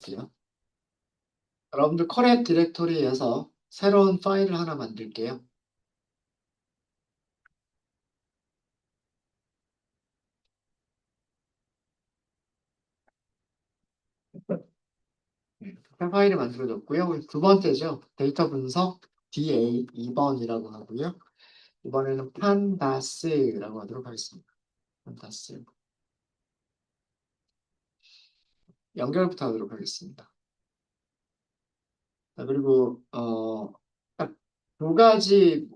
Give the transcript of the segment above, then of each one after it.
볼게요. 여러분들 커렉 디렉토리에서 새로운 파일을 하나 만들게요. 새 파일이 만들어졌고요. 두 번째죠. 데이터 분석 DA 2번이라고 하고요. 이번에는 판다스라고 하도록 하겠습니다. 판다스. 연결부터 하도록 하겠습니다. 자, 그리고 딱두 가지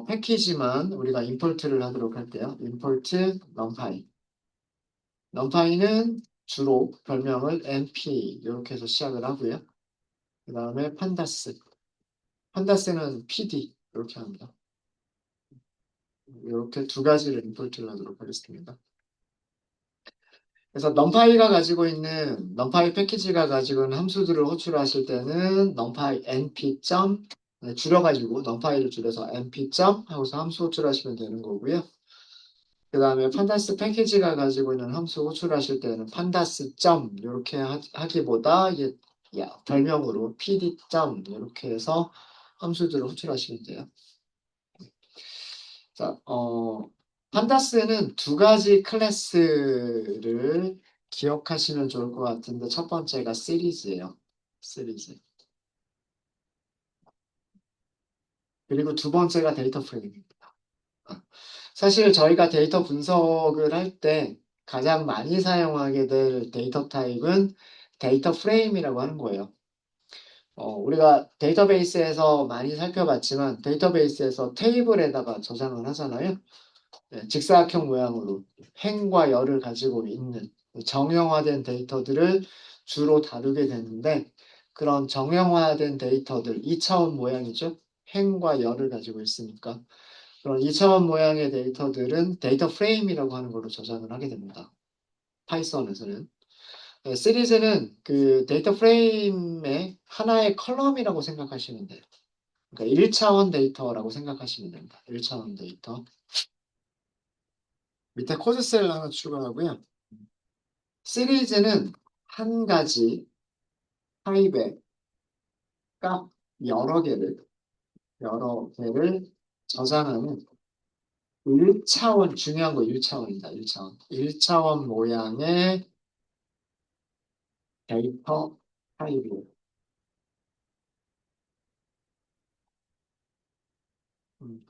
패키지만 우리가 임포트를 하도록 할게요. 임포트 numpy. numpy는 주로 별명을 np 이렇게 해서 시작을 하고요. 그 다음에 판다스. 판다스는 pd 이렇게 합니다. 이렇게 두 가지를 임포트를 하도록 하겠습니다. 그래서 numpy 패키지가 가지고 있는 함수들을 호출하실 때는 numpy np. 줄여가지고 numpy를 줄여서 np. 하고서 함수 호출하시면 되는 거고요. 그 다음에 판다스 패키지가 가지고 있는 함수 호출하실 때는 판다스. 이렇게 하기보다 이게 별명으로 pd. 이렇게 해서 함수들을 호출하시면 돼요. 자, 판다스는 두 가지 클래스를 기억하시면 좋을 것 같은데 첫 번째가 시리즈예요. 시리즈. 그리고 두 번째가 데이터 프레임입니다. 사실 저희가 데이터 분석을 할 때 가장 많이 사용하게 될 데이터 타입은 데이터 프레임이라고 하는 거예요. 우리가 데이터베이스에서 많이 살펴봤지만 데이터베이스에서 테이블에다가 저장을 하잖아요. 직사각형 모양으로 행과 열을 가지고 있는 정형화된 데이터들을 주로 다루게 되는데 그런 정형화된 데이터들 2차원 모양이죠. 행과 열을 가지고 있으니까 그런 2차원 모양의 데이터들은 데이터 프레임이라고 하는 걸로 저장을 하게 됩니다. 파이썬에서는. 시리즈는 그 데이터 프레임의 하나의 컬럼이라고 생각하시면 돼요. 그러니까 1차원 데이터라고 생각하시면 됩니다. 1차원 데이터. 밑에 코드셀 하나 추가하고요. 시리즈는 한 가지 타입의 값 여러 개를 저장하는 1차원, 중요한 거 1차원이다. 1차원. 1차원 모양의 데이터 타입이에요. 음.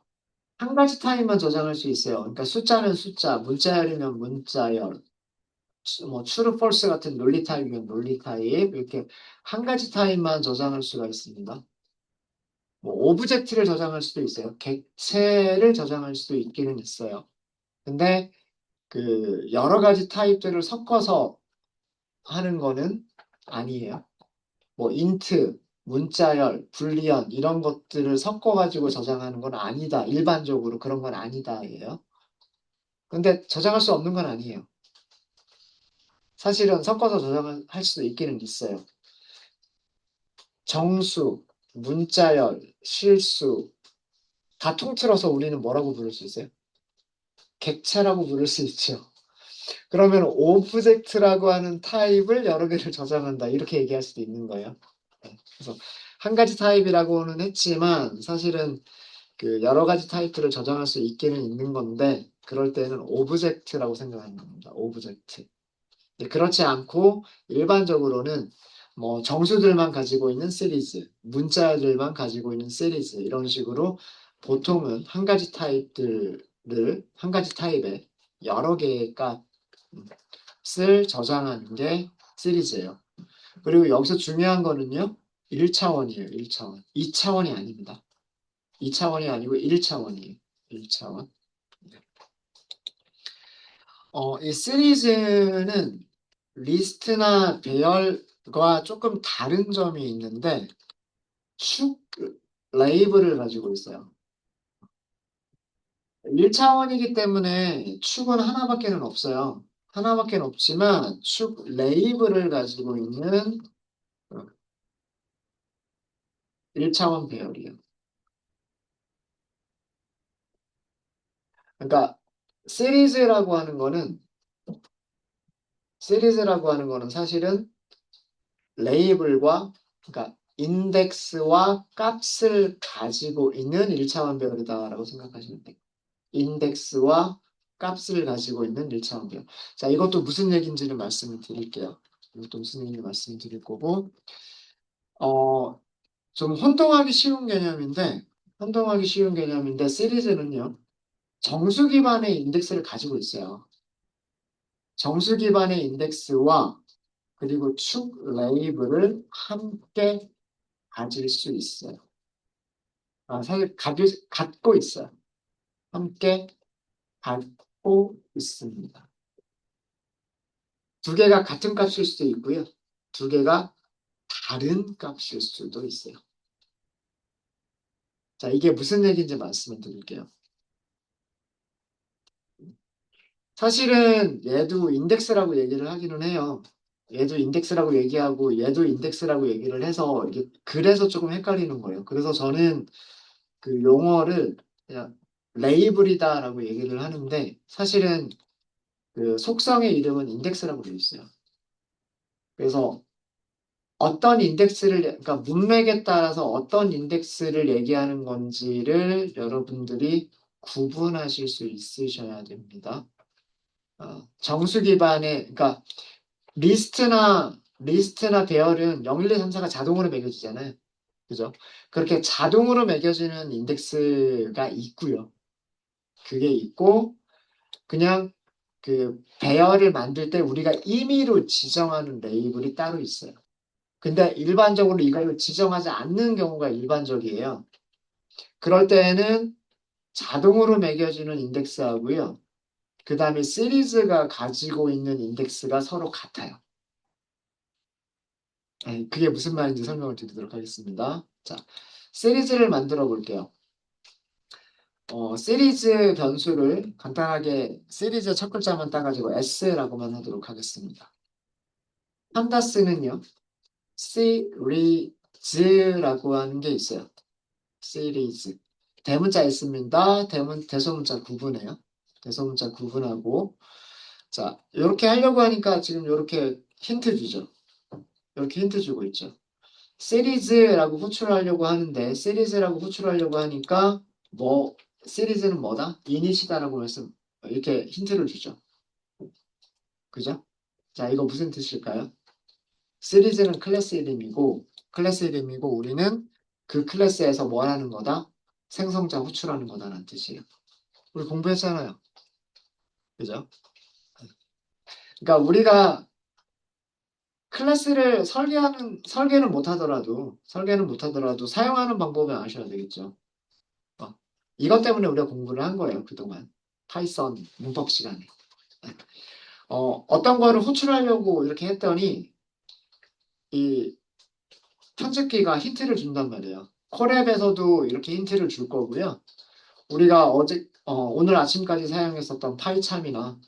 한 가지 타입만 저장할 수 있어요. 그러니까 숫자는 숫자, 문자열이면 문자열, 뭐 true, false 같은 논리 타입이면 논리 타입, 이렇게 한 가지 타입만 저장할 수가 있습니다. 뭐 오브젝트를 저장할 수도 있어요. 객체를 저장할 수도 있기는 있어요. 근데 그 여러 가지 타입들을 섞어서 하는 거는 아니에요. 뭐 인트, 문자열, 불리언 이런 것들을 섞어가지고 저장하는 건 아니다. 일반적으로 그런 건 아니다예요. 근데 저장할 수 없는 건 아니에요. 사실은 섞어서 저장을 할 수도 있기는 있어요. 정수, 문자열, 실수 다 통틀어서 우리는 뭐라고 부를 수 있어요? 객체라고 부를 수 있죠. 그러면 오브젝트라고 하는 타입을 여러 개를 저장한다. 이렇게 얘기할 수도 있는 거예요. 네. 그래서 한 가지 타입이라고는 했지만 사실은 그 여러 가지 타입들을 저장할 수 있기는 있는 건데 그럴 때는 오브젝트라고 생각하는 겁니다. 오브젝트. 그렇지 않고 일반적으로는 뭐 정수들만 가지고 있는 시리즈, 문자들만 가지고 있는 시리즈 이런 식으로 보통은 한 가지 타입들을 한 가지 타입의 여러 개의 값을 저장하는 게 시리즈예요. 그리고 여기서 중요한 거는요. 1차원이에요. 1차원. 2차원이 아닙니다. 2차원이 아니고 1차원이에요. 1차원. 이 시리즈는 리스트나 배열과 조금 다른 점이 있는데 축 레이블을 가지고 있어요. 1차원이기 때문에 축은 하나밖에는 없어요. 하나밖에 없지만 축 레이블을 가지고 있는 1차원 배열이에요. 그러니까 시리즈라고 하는 거는 사실은 레이블과 그러니까 인덱스와 값을 가지고 있는 1차원 배열이다라고 생각하시면 돼요. 인덱스와 값을 가지고 있는 1차원 배열. 자, 이것도 무슨 얘기인지를 말씀을 드릴게요. 이것도 무슨 얘기인지 말씀을 드릴 거고, 어, 좀 혼동하기 쉬운 개념인데, 시리즈는요, 정수 기반의 인덱스를 가지고 있어요. 정수 기반의 인덱스와 그리고 축 레이블을 함께 가질 수 있어요. 사실 갖고 있어요. 함께 갖고 있습니다. 두 개가 같은 값일 수도 있고요. 두 개가 다른 값일 수도 있어요. 자, 이게 무슨 얘기인지 말씀을 드릴게요. 사실은 얘도 인덱스라고 얘기를 하기는 해요. 얘도 인덱스라고 얘기하고 얘도 인덱스라고 얘기를 해서 이게 그래서 조금 헷갈리는 거예요. 그래서 저는 그 용어를 그냥 레이블이다라고 얘기를 하는데 사실은 그 속성의 이름은 인덱스라고 되어 있어요. 그래서 어떤 인덱스를, 그러니까 문맥에 따라서 어떤 인덱스를 얘기하는 건지를 여러분들이 구분하실 수 있으셔야 됩니다. 정수 기반의, 그러니까 리스트나 배열은 0, 1, 2, 3, 4가 자동으로 매겨지잖아요. 그죠? 그렇게 자동으로 매겨지는 인덱스가 있고요. 그게 있고, 그냥 그 배열을 만들 때 우리가 임의로 지정하는 레이블이 따로 있어요. 근데 일반적으로 이걸 지정하지 않는 경우가 일반적이에요. 그럴 때에는 자동으로 매겨지는 인덱스하고요. 그 다음에 시리즈가 가지고 있는 인덱스가 서로 같아요. 그게 무슨 말인지 설명을 드리도록 하겠습니다. 자, 시리즈를 만들어 볼게요. 시리즈 변수를 간단하게 시리즈 첫 글자만 따가지고 S라고만 하도록 하겠습니다. 판다스는요, 시리즈라고 하는 게 있어요. 시리즈. 대문자 S입니다. 대소문자 구분해요. 대소문자 구분하고. 자, 이렇게 하려고 하니까 지금 이렇게 힌트 주죠. 이렇게 힌트 주고 있죠. 시리즈라고 호출하려고 하는데, 시리즈라고 호출하려고 하니까, 뭐, 시리즈는 뭐다? 이닛이다라고 말씀, 이렇게 힌트를 주죠. 그죠? 자, 이거 무슨 뜻일까요? 시리즈는 클래스 이름이고, 우리는 그 클래스에서 뭘 하는 거다? 생성자 호출하는 거다라는 뜻이에요. 우리 공부했잖아요. 그죠? 그러니까 우리가 클래스를 설계는 못하더라도 사용하는 방법을 아셔야 되겠죠. 어, 이것 때문에 우리가 공부를 한 거예요, 그동안. 파이썬 문법 시간에. 어떤 거를 호출하려고 이렇게 했더니, 이 편집기가 힌트를 준단 말이에요. 콜앱에서도 이렇게 힌트를 줄 거고요. 우리가 오늘 아침까지 사용했었던 파이참이나,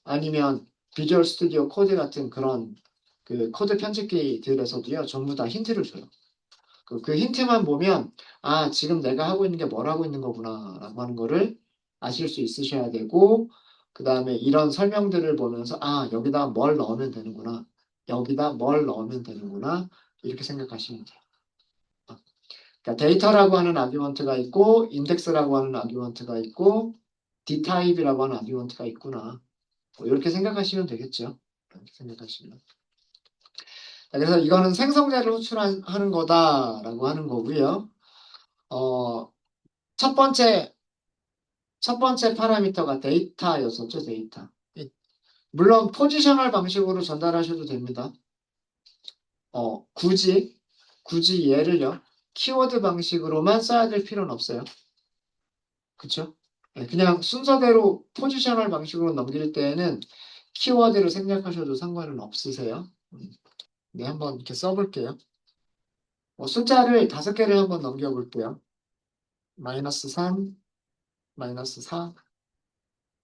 아니면 비주얼 스튜디오 코드 같은 그런 그 코드 편집기들에서도요, 전부 다 힌트를 줘요. 그 힌트만 보면, 아, 지금 내가 하고 있는 게 뭘 하고 있는 거구나, 라고 하는 거를 아실 수 있으셔야 되고, 그 다음에 이런 설명들을 보면서, 아, 여기다 뭘 넣으면 되는구나. 여기다 뭘 넣으면 되는구나. 이렇게 생각하시면 돼요. 그러니까 데이터라고 하는 아규먼트가 있고, 인덱스라고 하는 아규먼트가 있고, d타입이라고 하는 아규먼트가 있구나. 이렇게 생각하시면 되겠죠. 이렇게 생각하시면. 그래서 이거는 생성자를 호출하는 거다라고 하는 거고요. 어, 첫 번째, 첫 번째 파라미터가 데이터였었죠, 데이터. 물론 포지셔널 방식으로 전달하셔도 됩니다. 굳이 얘를요, 키워드 방식으로만 써야 될 필요는 없어요. 그쵸? 그냥 순서대로 포지셔널 방식으로 넘길 때에는 키워드를 생략하셔도 상관은 없으세요. 네, 한번 이렇게 써볼게요. 숫자를 5개를 한번 넘겨볼게요. 마이너스 3, 마이너스 4,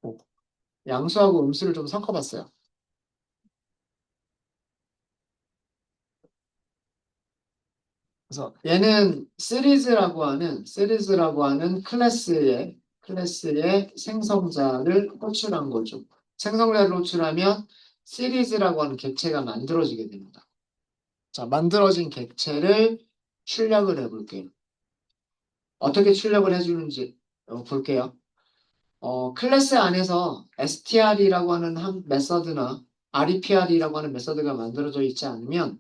5. 양수하고 음수를 좀 섞어봤어요. 그래서 얘는 시리즈라고 하는 클래스의 생성자를 호출한 거죠. 생성자를 호출하면 시리즈라고 하는 객체가 만들어지게 됩니다. 자, 만들어진 객체를 출력을 해볼게요. 어떻게 출력을 해주는지 볼게요. 클래스 안에서 str이라고 하는 한 메서드나 repr이라고 하는 메서드가 만들어져 있지 않으면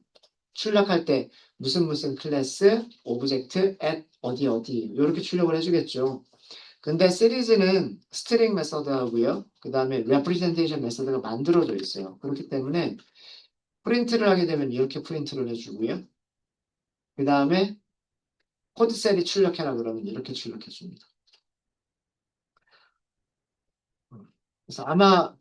출력할 때 무슨 무슨 클래스, 오브젝트, at 어디 어디 이렇게 출력을 해주겠죠. 근데 시리즈는 스트링 메서드 하고요. 그 다음에 representation 메서드가 만들어져 있어요. 그렇기 때문에 프린트를 하게 되면 이렇게 프린트를 해주고요. 그 다음에 코드셀이 출력해라 그러면 이렇게 출력해 줍니다. 그래서 아마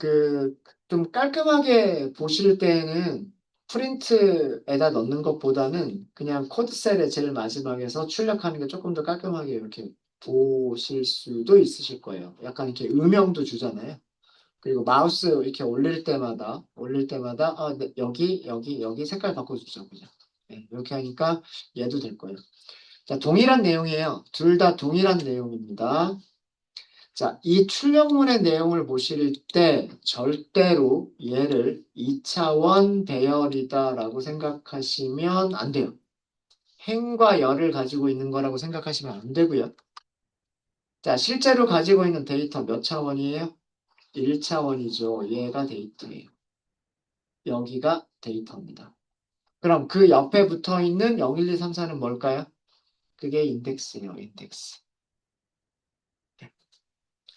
좀 깔끔하게 보실 때에는 프린트에다 넣는 것보다는 그냥 코드셀의 제일 마지막에서 출력하는 게 조금 더 깔끔하게 이렇게 보실 수도 있으실 거예요. 약간 이렇게 음영도 주잖아요. 그리고 마우스 이렇게 올릴 때마다 네, 여기 색깔 바꿔주죠. 그냥. 네, 이렇게 하니까 얘도 될 거예요. 자, 동일한 내용이에요. 둘 다 동일한 내용입니다. 자, 이 출력문의 내용을 보실 때 절대로 얘를 2차원 배열이다라고 생각하시면 안 돼요. 행과 열을 가지고 있는 거라고 생각하시면 안 되고요. 자, 실제로 가지고 있는 데이터 몇 차원이에요? 1차원이죠. 얘가 데이터예요. 여기가 데이터입니다. 그럼 그 옆에 붙어 있는 0, 1, 2, 3, 4는 뭘까요? 그게 인덱스예요, 인덱스.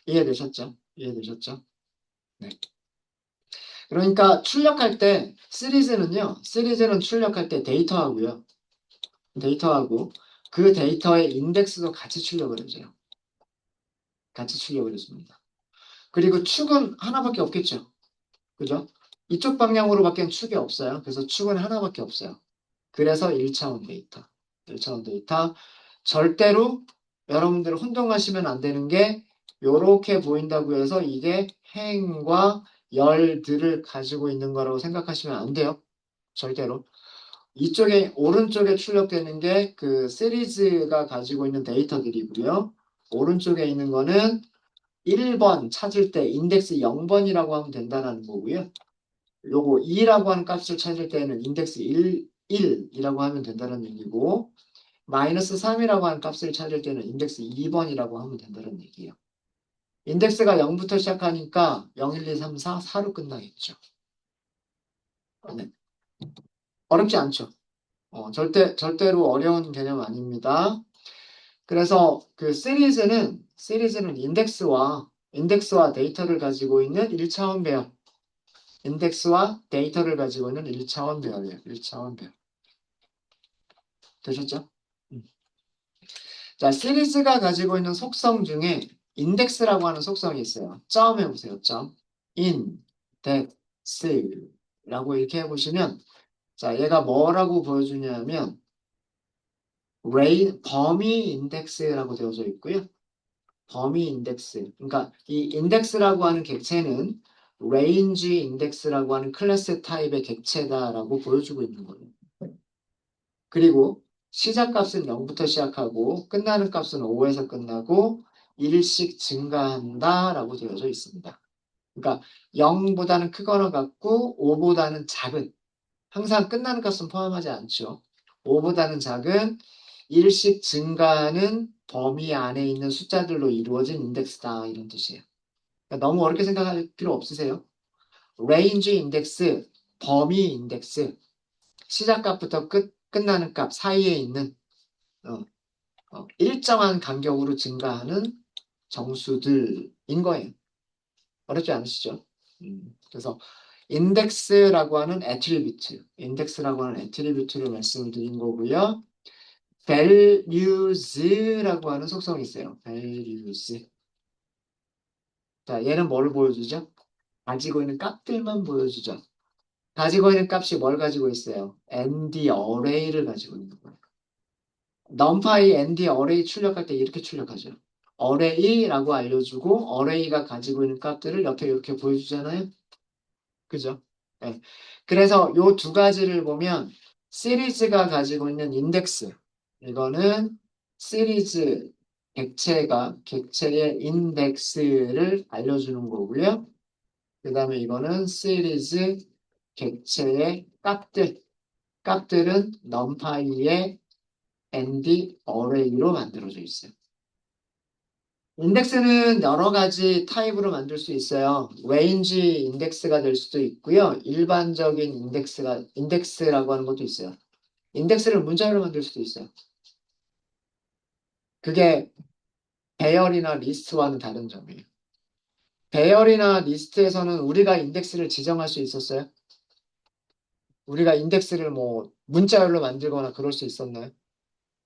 이해되셨죠? 이해되셨죠? 네. 그러니까 출력할 때 시리즈는 출력할 때 데이터하고요. 데이터하고 그 데이터의 인덱스도 같이 출력을 해줘요. 같이 출력을 해줍니다. 그리고 축은 하나밖에 없겠죠. 그죠? 이쪽 방향으로밖에 축이 없어요. 그래서 축은 하나밖에 없어요. 그래서 1차원 데이터. 1차원 데이터. 절대로 여러분들 혼동하시면 안 되는 게 요렇게 보인다고 해서 이게 행과 열들을 가지고 있는 거라고 생각하시면 안 돼요. 절대로. 이쪽에 오른쪽에 출력되는 게 그 시리즈가 가지고 있는 데이터들이고요. 오른쪽에 있는 거는 1번 찾을 때 인덱스 0번이라고 하면 된다는 거고요. 요거 2라고 하는 값을 찾을 때는 인덱스 1이라고 하면 된다는 얘기고 마이너스 3이라고 하는 값을 찾을 때는 인덱스 2번이라고 하면 된다는 얘기예요. 인덱스가 0부터 시작하니까 0, 1, 2, 3, 4, 4로 끝나겠죠. 네. 어렵지 않죠. 절대로 어려운 개념 아닙니다. 그래서 그 시리즈는 인덱스와 데이터를 가지고 있는 1차원 배열. 인덱스와 데이터를 가지고 있는 1차원 배열이에요. 1차원 배열. 되셨죠? 음. 자, 시리즈가 가지고 있는 속성 중에 인덱스라고 하는 속성이 있어요. 점 해보세요. 점. 인덱스라고 이렇게 해보시면 자, 얘가 뭐라고 보여주냐면 범위 인덱스라고 되어져 있고요. 범위 인덱스. 그러니까 이 인덱스라고 하는 객체는 range 인덱스라고 하는 클래스 타입의 객체다라고 보여주고 있는 거예요. 그리고 시작값은 0부터 시작하고 끝나는 값은 5에서 끝나고 1씩 증가한다라고 되어져 있습니다. 그러니까 0보다는 크거나 같고 5보다는 작은 항상 끝나는 값은 포함하지 않죠. 5보다는 작은 1씩 증가하는 범위 안에 있는 숫자들로 이루어진 인덱스다 이런 뜻이에요. 그러니까 너무 어렵게 생각할 필요 없으세요. range 인덱스, 범위 인덱스, 시작값부터 끝나는 값 사이에 있는 어, 일정한 간격으로 증가하는 정수들인 거예요. 어렵지 않으시죠? 그래서 인덱스라고 하는 애트리뷰트를 말씀을 드린 거고요. values라고 하는 속성이 있어요. values. 자, 얘는 뭘 보여주죠? 가지고 있는 값들만 보여주죠. 가지고 있는 값이 뭘 가지고 있어요? ND array를 가지고 있는 거예요. numpy ND array 출력할 때 이렇게 출력하죠. array라고 알려주고 array가 가지고 있는 값들을 옆에 이렇게 보여주잖아요. 그죠? 네. 그래서 요 두 가지를 보면 시리즈가 가지고 있는 인덱스 이거는 시리즈 객체의 인덱스를 알려주는 거고요. 그 다음에 이거는 시리즈 객체의 값들 값들은 numpy의 ND 어레이로 만들어져 있어요. 인덱스는 여러 가지 타입으로 만들 수 있어요. 레인지 인덱스가 될 수도 있고요. 일반적인 인덱스라고 하는 것도 있어요. 인덱스를 문자열로 만들 수도 있어요. 그게 배열이나 리스트와는 다른 점이에요. 배열이나 리스트에서는 우리가 인덱스를 지정할 수 있었어요. 우리가 인덱스를 뭐 문자열로 만들거나 그럴 수 있었나요?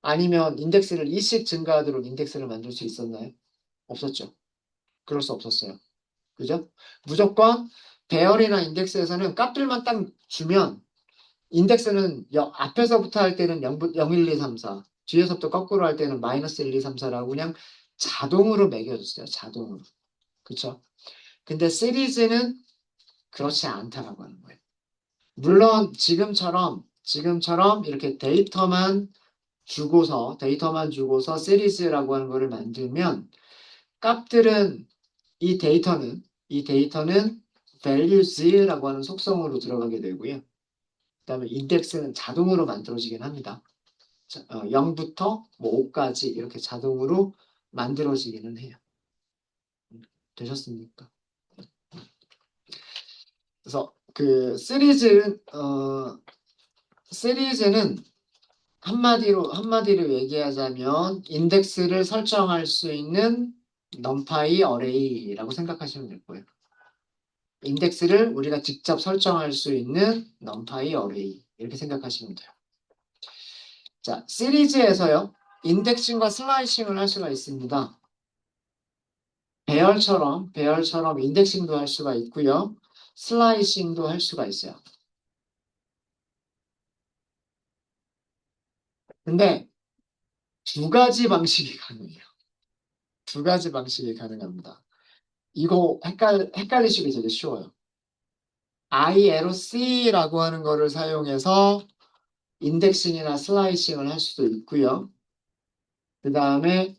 아니면 인덱스를 일씩 증가하도록 인덱스를 만들 수 있었나요? 없었죠. 그럴 수 없었어요. 그죠? 무조건 배열이나 인덱스에서는 값들만 딱 주면 인덱스는 앞에서부터 할 때는 0, 1, 2, 3, 4 뒤에서부터 거꾸로 할 때는 마이너스 1, 2, 3, 4라고 그냥 자동으로 매겨줬어요. 자동으로. 그쵸? 근데 시리즈는 그렇지 않다라고 하는 거예요. 물론 지금처럼 이렇게 데이터만 주고서 시리즈라고 하는 거를 만들면 값들은 이 데이터는 values라고 하는 속성으로 들어가게 되고요. 그다음에 인덱스는 자동으로 만들어지긴 합니다. 0부터 뭐 5까지 이렇게 자동으로 만들어지기는 해요. 되셨습니까? 그래서 그 시리즈는 한마디로 얘기하자면 인덱스를 설정할 수 있는 numpy 어레이라고 생각하시면 될 거예요. 인덱스를 우리가 직접 설정할 수 있는 numpy 어레이 이렇게 생각하시면 돼요. 자, 시리즈에서요. 인덱싱과 슬라이싱을 할 수가 있습니다. 배열처럼 인덱싱도 할 수가 있고요. 슬라이싱도 할 수가 있어요. 근데 두 가지 방식이 가능해요. 두 가지 방식이 가능합니다. 이거 헷갈리시기 되게 쉬워요. ILC라고 하는 거를 사용해서 인덱싱이나 슬라이싱을 할 수도 있고요. 그 다음에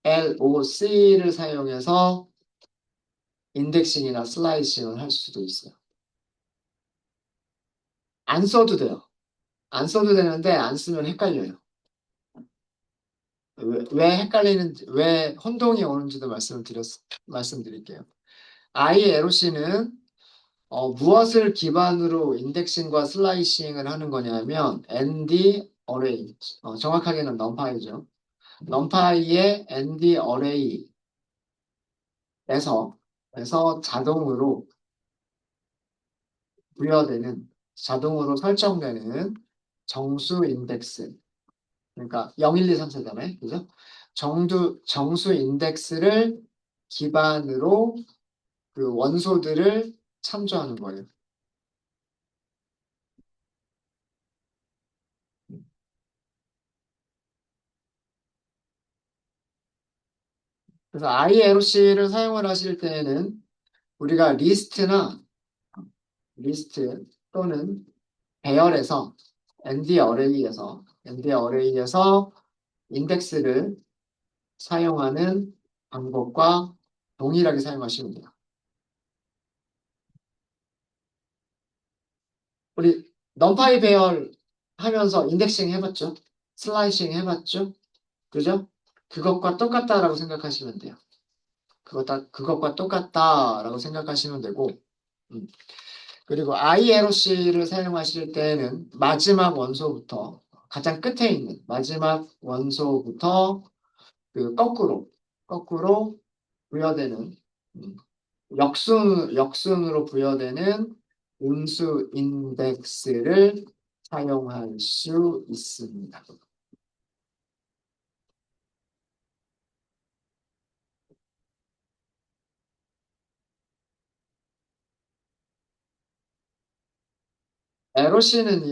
LOC를 사용해서 인덱싱이나 슬라이싱을 할 수도 있어요. 안 써도 돼요. 안 써도 되는데 안 쓰면 헷갈려요. 왜 혼동이 오는지도 말씀드릴게요. ILOC는 무엇을 기반으로 인덱싱과 슬라이싱을 하는 거냐면 ND 어레이, 정확하게는 numpy죠. numpy의 ND 어레이에서 자동으로 자동으로 설정되는 정수 인덱스, 그러니까 0, 1, 2, 3, 4다음에 그죠? 정수 인덱스를 기반으로 그 원소들을 참조하는 거예요. 그래서 ILOC를 사용을 하실 때에는 우리가 리스트 또는 배열에서 ND 어레이에서 인덱스를 사용하는 방법과 동일하게 사용하시면 돼요. 우리 넘파이 배열 하면서 인덱싱 해봤죠? 슬라이싱 해봤죠? 그죠? 그것과 똑같다라고 생각하시면 돼요. 그것과 똑같다라고 생각하시면 되고, 음. 그리고 ILOC를 사용하실 때는 가장 끝에 있는 마지막 원소부터 그 거꾸로 부여되는, 음, 역순으로 부여되는 음수 인덱스를 사용할 수 있습니다. LOC는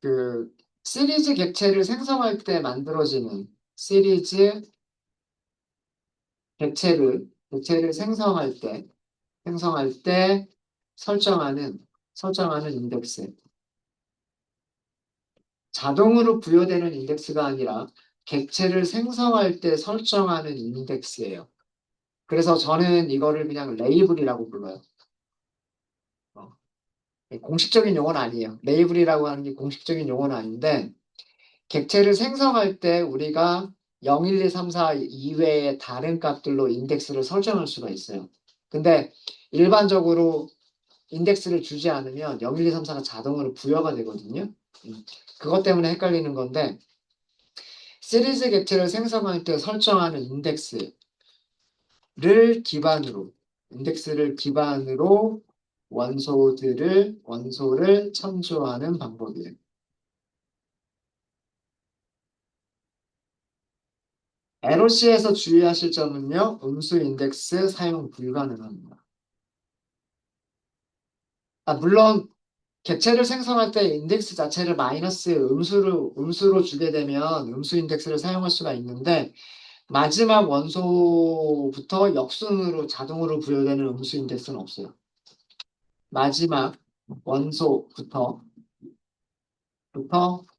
그 시리즈 객체를 생성할 때 만들어지는 시리즈 객체를 생성할 때 설정하는 인덱스. 자동으로 부여되는 인덱스가 아니라 객체를 생성할 때 설정하는 인덱스예요. 그래서 저는 이거를 그냥 레이블이라고 불러요. 어. 공식적인 용어는 아니에요. 레이블이라고 하는 게 공식적인 용어는 아닌데 객체를 생성할 때 우리가 0, 1, 2, 3, 4 이외의 다른 값들로 인덱스를 설정할 수가 있어요. 근데 일반적으로 인덱스를 주지 않으면 0, 1, 2, 3, 4가 자동으로 부여가 되거든요. 그것 때문에 헷갈리는 건데 시리즈 객체를 생성할 때 설정하는 기반으로 인덱스를 기반으로 원소를 참조하는 방법이에요. LOC에서 주의하실 점은요, 음수 인덱스 사용 불가능합니다. 물론 객체를 생성할 때 인덱스 자체를 마이너스 음수로 주게 되면 음수 인덱스를 사용할 수가 있는데 마지막 원소부터 역순으로 자동으로 부여되는 음수 인덱스는 없어요. 마지막 원소부터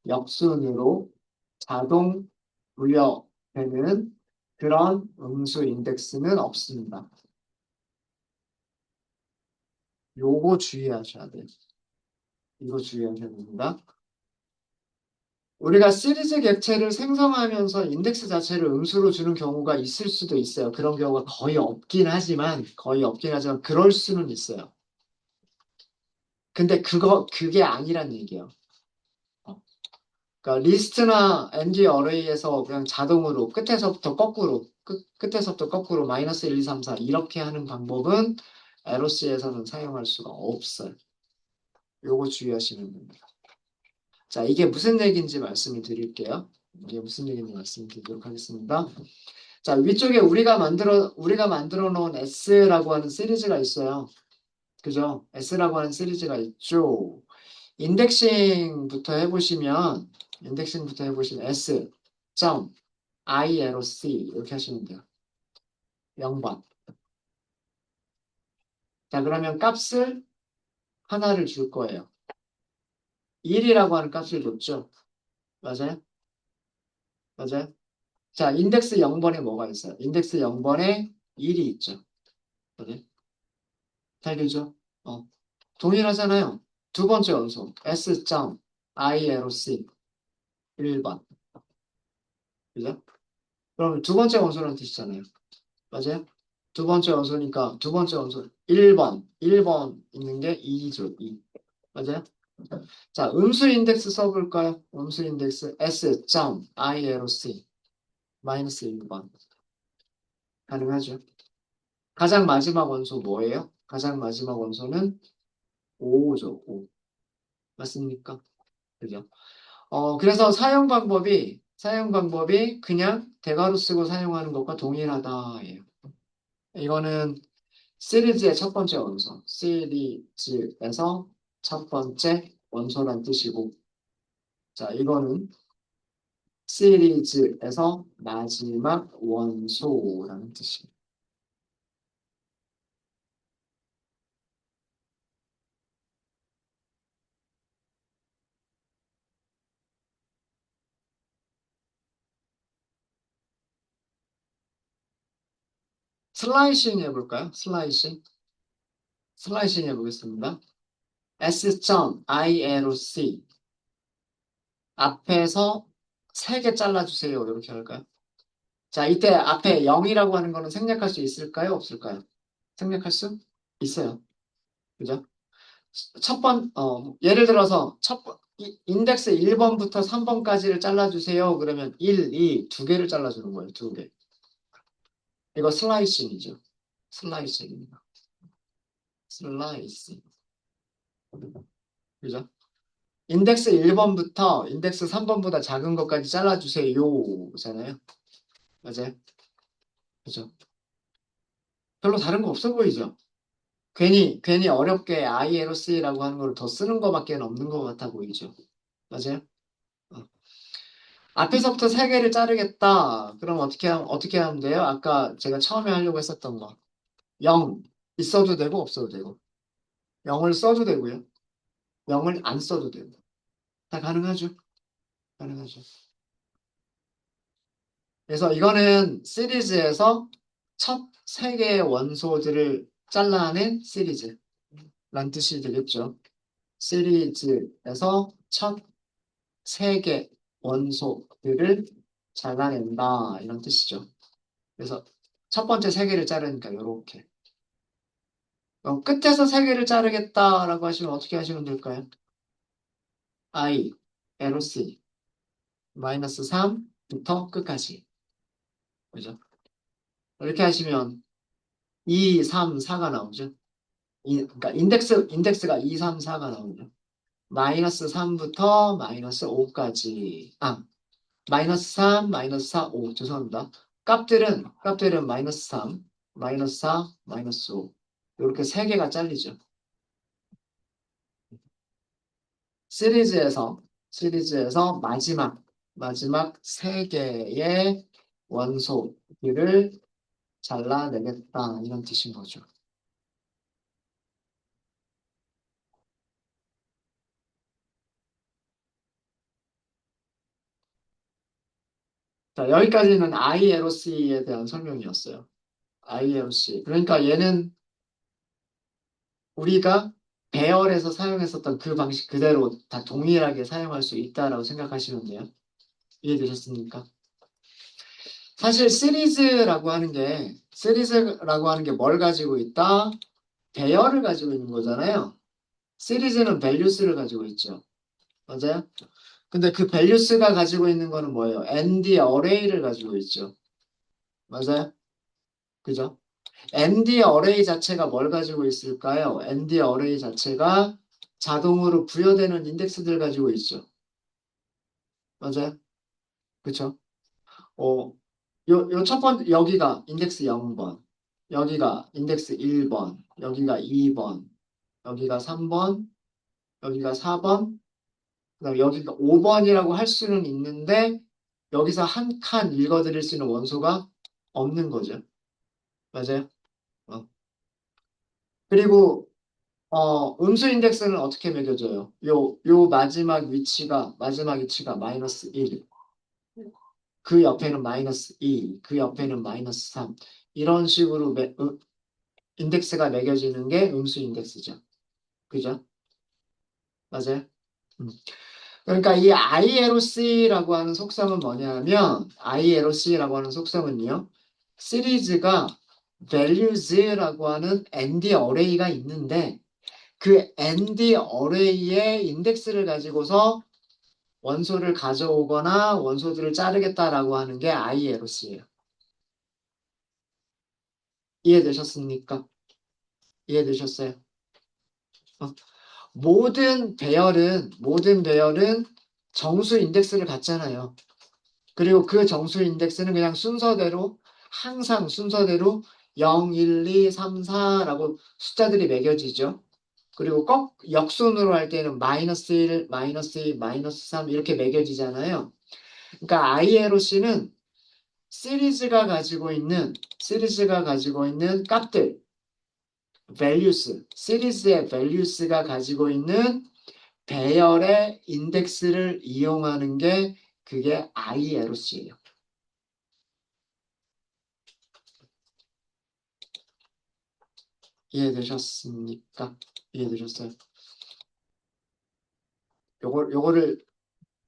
역순으로 자동 부여되는 그런 음수 인덱스는 없습니다. 요거 주의하셔야 돼요. 이거 주의하셔야 됩니다. 우리가 시리즈 객체를 생성하면서 인덱스 자체를 음수로 주는 경우가 있을 수도 있어요. 그런 경우가 거의 없긴 하지만 그럴 수는 있어요. 근데 그게 아니란 얘기예요. 어. 그러니까 리스트나 NG 어레이에서 그냥 자동으로 끝에서부터 거꾸로 마이너스 1, 2, 3, 4 이렇게 하는 방법은 LOC에서는 사용할 수가 없어요. 요거 주의하시면 됩니다. 자, 이게 무슨 얘기인지 말씀을 드릴게요. 이게 무슨 얘기인지 말씀드리도록 하겠습니다. 자, 위쪽에 우리가 만들어 놓은 S라고 하는 시리즈가 있어요. 그죠? S라고 하는 시리즈가 있죠. 인덱싱부터 해보시면 S 점 ILC 이렇게 하시면 돼요. 0번. 자, 그러면 값을 하나를 줄 거예요. 1이라고 하는 값을 줬죠. 맞아요? 맞아요? 자, 인덱스 0번에 뭐가 있어요? 인덱스 0번에 1이 있죠. 맞아요? 잘 되죠? 어. 동일하잖아요. 두 번째 원소 S 점 ILC 1번. 그죠? 그럼 두 번째 원소라는 뜻이잖아요. 맞아요? 두 번째 원소니까 두 번째 원소 1번 있는 게 2죠. 2. 맞아요? 자, 음수 인덱스 써볼까요? 음수 인덱스 S 점 ILC 마이너스 1번. 가능하죠? 가장 마지막 원소 뭐예요? 가장 마지막 원소는 5죠. 5. 맞습니까? 그죠? 그래서 사용 방법이 그냥 대괄호 쓰고 사용하는 것과 동일하다예요. 이거는 시리즈의 첫 번째 원소, 시리즈에서 첫 번째 원소란 뜻이고, 자, 이거는 시리즈에서 마지막 원소라는 뜻이에요. 슬라이싱 해볼까요? 슬라이싱 해보겠습니다. S.ILC 앞에서 3개 잘라주세요. 이렇게 할까요? 자, 이때 앞에 0이라고 하는 거는 생략할 수 있을까요? 없을까요? 생략할 수 있어요. 그죠? 예를 들어서 인덱스 1번부터 3번까지를 잘라주세요. 그러면 1, 2, 두 개를 잘라주는 거예요. 두 개. 이거 슬라이싱이죠. 슬라이싱입니다. 슬라이싱. 그죠? 인덱스 1번부터 인덱스 3번보다 작은 것까지 잘라주세요. 잖아요. 맞아요? 그죠? 별로 다른 거 없어 보이죠? 괜히 어렵게 ILC라고 하는 걸 더 쓰는 것밖에 없는 것 같아 보이죠? 맞아요? 어. 앞에서부터 세 개를 자르겠다. 그럼 어떻게 하면 돼요? 아까 제가 처음에 하려고 했었던 거. 0 있어도 되고 없어도 되고. 0을 써도 되고요. 0을 안 써도 되고. 다 가능하죠? 가능하죠. 그래서 이거는 시리즈에서 첫 세 개의 원소들을 잘라낸 시리즈란 뜻이 되겠죠. 시리즈에서 첫 세 개 원소들을 잘라낸다. 이런 뜻이죠. 그래서 첫 번째 세 개를 자르니까 이렇게. 끝에서 세 개를 자르겠다라고 하시면 어떻게 하시면 될까요? I, LOC, 마이너스 3부터 끝까지. 그죠? 이렇게 하시면 2, 3, 4가 나오죠. 그러니까 인덱스가 2, 3, 4가 나오죠. 마이너스 3부터 마이너스 5까지. 마이너스 3, 마이너스 4, 5. 죄송합니다. 값들은 마이너스 3, 마이너스 4, 마이너스 5. 이렇게 세 개가 잘리죠. 시리즈에서, 시리즈에서 마지막 세 개의 원소들을 잘라내겠다. 이런 뜻인 거죠. 자, 여기까지는 ILOC에 대한 설명이었어요. ILOC. 그러니까 얘는 우리가 배열에서 사용했었던 그 방식 그대로 다 동일하게 사용할 수 있다라고 생각하시면 돼요. 이해되셨습니까? 사실 시리즈라고 하는 게 뭘 가지고 있다? 배열을 가지고 있는 거잖아요. 시리즈는 밸류스를 가지고 있죠. 맞아요? 근데 그 밸류스가 가지고 있는 거는 뭐예요? ND 어레이를 가지고 있죠. 맞아요? 그죠? ND 어레이 자체가 뭘 가지고 있을까요? ND 어레이 자체가 자동으로 부여되는 인덱스들 가지고 있죠. 맞아요? 그쵸? 어, 요 첫 번째, 여기가 인덱스 0번, 여기가 인덱스 1번, 여기가 2번, 여기가 3번, 여기가 4번, 그다음 여기가 5번이라고 할 수는 있는데, 여기서 한 칸 읽어드릴 수 있는 원소가 없는 거죠. 맞아요? 어. 그리고 음수 인덱스는 어떻게 매겨져요? 요 마지막 위치가 마이너스 1. 그 옆에는 마이너스 2. 그 옆에는 마이너스 3. 이런 식으로 인덱스가 매겨지는 게 음수 인덱스죠. 그죠? 맞아요? 음. 그러니까 이 ILOC라고 하는 속성은 뭐냐면, ILOC라고 하는 속성은요, 시리즈가 values라고 하는 ND 어레이가 있는데, 그 ND 어레이의 인덱스를 가지고서 원소를 가져오거나 원소들을 자르겠다라고 하는 게 ILOC예요. 이해되셨습니까? 이해되셨어요? 어, 모든 배열은 정수 인덱스를 갖잖아요. 그리고 그 정수 인덱스는 그냥 항상 순서대로 0, 1, 2, 3, 4라고 숫자들이 매겨지죠. 그리고 꼭 역순으로 할 때는 마이너스 1, 마이너스 2, 마이너스 3 이렇게 매겨지잖아요. 그러니까 ILOC는 시리즈가 가지고 있는 값들, 시리즈의 values가 가지고 있는 배열의 인덱스를 이용하는 게 그게 ILOC예요. 이해되셨습니까? 이해되셨어요? 요거를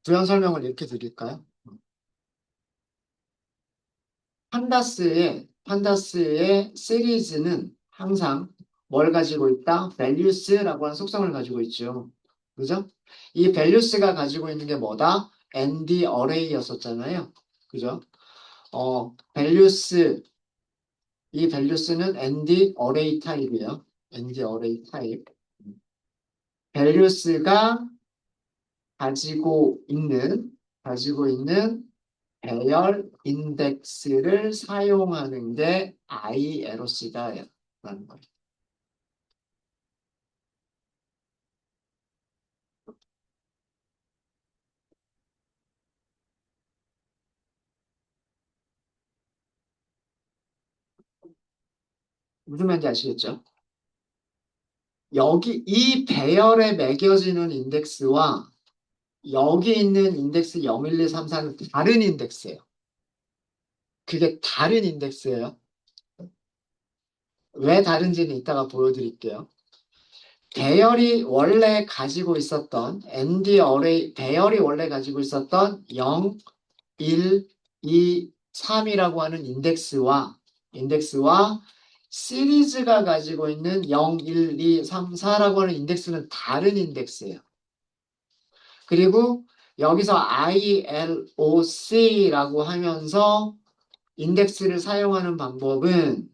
부연 설명을 이렇게 드릴까요? 판다스의 시리즈는 항상 뭘 가지고 있다? values라고 하는 속성을 가지고 있죠. 그죠? 이 values가 가지고 있는 게 뭐다? ND array였었잖아요. 그죠? values, 이 values는 ND array 타입이에요. ND array 타입. values가 가지고 있는 배열 인덱스를 사용하는 게 ILOC다라는 거예요. 무슨 말인지 아시겠죠? 여기 이 배열에 매겨지는 인덱스와 여기 있는 인덱스 0, 1, 2, 3, 4는 다른 인덱스예요. 그게 다른 인덱스예요. 왜 다른지는 이따가 보여드릴게요. 배열이 원래 가지고 있었던 ND 어레이 배열이 원래 가지고 있었던 0, 1, 2, 3이라고 하는 인덱스와 시리즈가 가지고 있는 0, 1, 2, 3, 4라고 하는 인덱스는 다른 인덱스예요. 그리고 여기서 ILOC라고 하면서 인덱스를 사용하는 방법은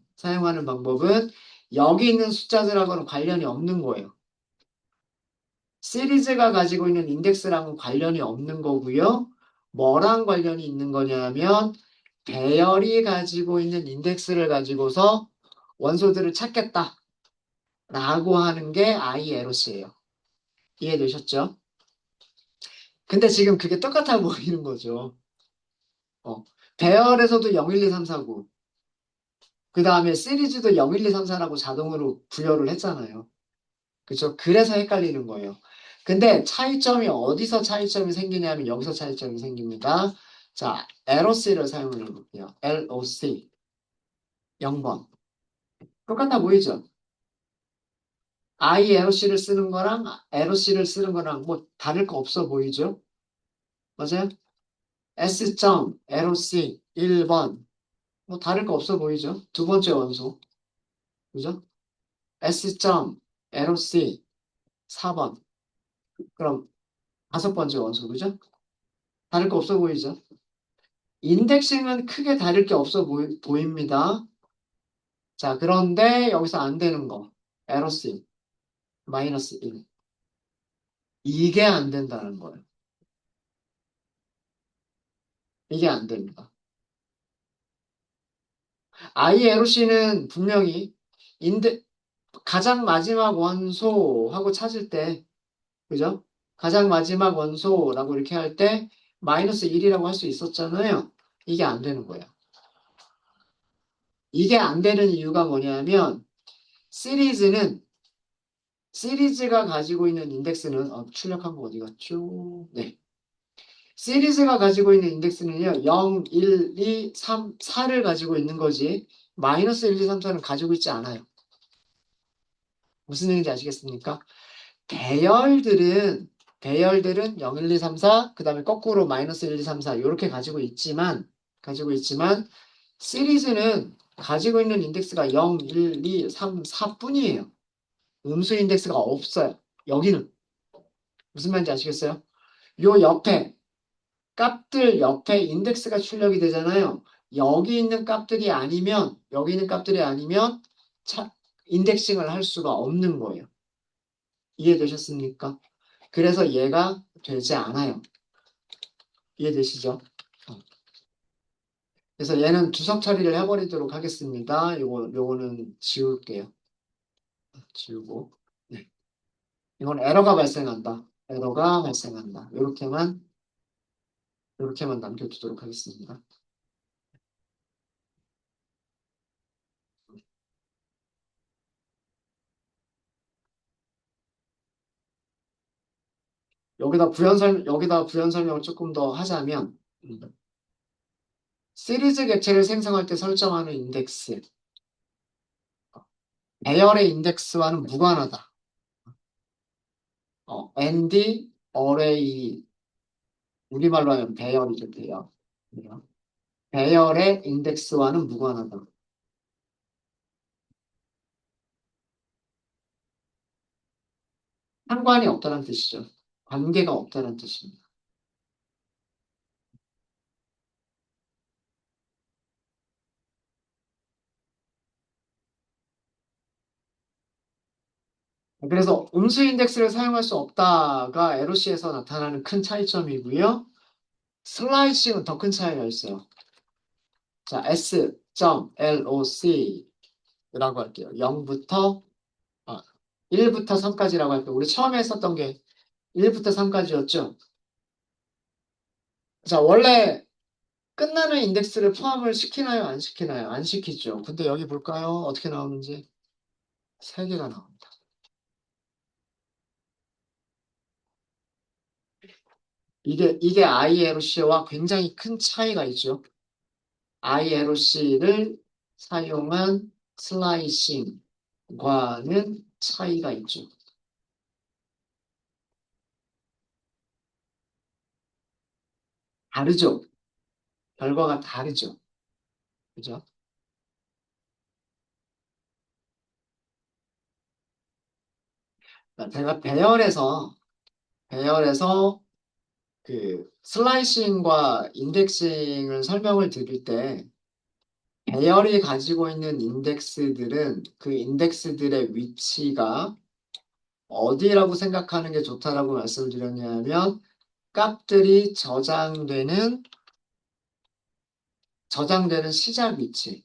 여기 있는 숫자들하고는 관련이 없는 거예요. 시리즈가 가지고 있는 인덱스랑은 관련이 없는 거고요. 뭐랑 관련이 있는 거냐면 배열이 가지고 있는 인덱스를 가지고서 원소들을 찾겠다라고 하는 게 ILOC예요. 이해되셨죠? 근데 지금 그게 똑같아 보이는 거죠. 어. 배열에서도 0, 1, 2, 3, 4, 9. 그 다음에 시리즈도 0, 1, 2, 3, 4라고 자동으로 부여를 했잖아요. 그죠? 그래서 헷갈리는 거예요. 근데 차이점이 어디서 차이점이 생기냐면 여기서 차이점이 생깁니다. 자, LOC를 사용을 해볼게요. LOC 0번. 똑같아 보이죠? ILOC를 쓰는 거랑 LOC를 쓰는 거랑 뭐 다를 거 없어 보이죠? 맞아요? S.LOC 1번. 뭐 다를 거 없어 보이죠? 두 번째 원소. 그죠? S.LOC 4번. 그럼 다섯 번째 원소. 그죠? 다를 거 없어 보이죠? 인덱싱은 크게 다를 게 없어 보입니다. 자, 그런데 여기서 안 되는 거. LOC 마이너스 1. 이게 안 된다는 거예요. 이게 안 됩니다. ILOC는 분명히 인데 가장 마지막 원소하고 찾을 때, 그죠? 가장 마지막 원소라고 이렇게 할 때 마이너스 1이라고 할 수 있었잖아요. 이게 안 되는 거예요. 이게 안 되는 이유가 뭐냐면 시리즈는 시리즈가 가지고 있는 인덱스는 출력한 거 어디 갔죠? 네. 시리즈가 가지고 있는 인덱스는요. 0, 1, 2, 3, 4를 가지고 있는 거지 마이너스 1, 2, 3, 4는 가지고 있지 않아요. 무슨 얘기인지 아시겠습니까? 배열들은 0, 1, 2, 3, 4, 그 다음에 거꾸로 마이너스 1, 2, 3, 4 이렇게 가지고 있지만 시리즈는 가지고 있는 인덱스가 0, 1, 2, 3, 4뿐이에요. 음수 인덱스가 없어요. 여기는 무슨 말인지 아시겠어요? 요 옆에 인덱스가 출력이 되잖아요. 여기 있는 값들이 아니면 차, 인덱싱을 할 수가 없는 거예요. 이해되셨습니까? 그래서 얘가 되지 않아요. 이해되시죠? 어. 그래서 얘는 주석 처리를 해버리도록 하겠습니다. 요거는 지울게요. 지우고. 네. 이건 에러가 발생한다. 이렇게만 남겨두도록 하겠습니다. 여기다 부연 설명을 조금 더 하자면, 시리즈 객체를 생성할 때 설정하는 인덱스, 배열의 인덱스와는 무관하다. ND, 어레이, 우리말로 하면 배열이죠, 배열. 배열의 인덱스와는 무관하다. 상관이 없다는 뜻이죠. 관계가 없다는 뜻입니다. 그래서 음수 인덱스를 사용할 수 없다가 LOC에서 나타나는 큰 차이점이고요. 슬라이싱은 더 큰 차이가 있어요. 자, S.LOC라고 할게요. 0부터 1부터 3까지라고 할게요. 우리 처음에 했었던 게 1부터 3까지였죠. 자, 원래 끝나는 인덱스를 포함을 시키나요? 안 시키나요? 안 시키죠. 근데 여기 볼까요? 어떻게 나오는지. 3개가 나옵니다. 이게 ILOC와 굉장히 큰 차이가 있죠. ILOC를 사용한 슬라이싱과는 차이가 있죠. 다르죠. 결과가 다르죠. 그죠? 제가 배열에서 그 슬라이싱과 인덱싱을 설명을 드릴 때 배열이 가지고 있는 인덱스들은 그 인덱스들의 위치가 어디라고 생각하는 게 좋다라고 말씀을 드렸냐면 값들이 저장되는 시작 위치,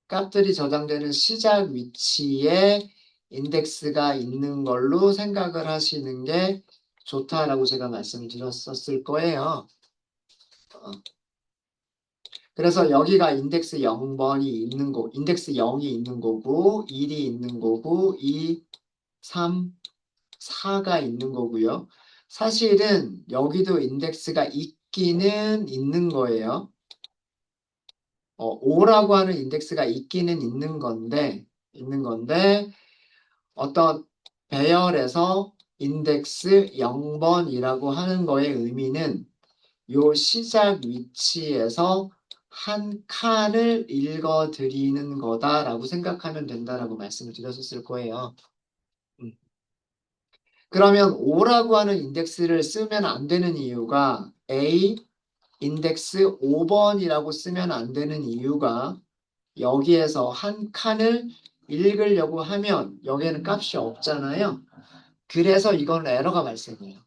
값들이 저장되는 시작 위치에 인덱스가 있는 걸로 생각을 하시는 게 좋다라고 제가 말씀을 드렸었을 거예요. 어, 그래서 여기가 인덱스 0번이 있는 거, 인덱스 0이 있는 거고, 1이 있는 거고, 2, 3, 4가 있는 거고요. 사실은 여기도 인덱스가 있기는 있는 거예요. 5라고 하는 인덱스가 있는 건데, 어떤 배열에서 인덱스 0번이라고 하는 거의 의미는 요 시작 위치에서 한 칸을 읽어 드리는 거다라고 생각하면 된다라고 말씀을 드렸었을 거예요. 음. 그러면 5라고 하는 인덱스를 쓰면 안 되는 이유가 A 인덱스 5번이라고 쓰면 안 되는 이유가 여기에서 한 칸을 읽으려고 하면 여기에는 값이 없잖아요. 그래서 이건 에러가 발생해요.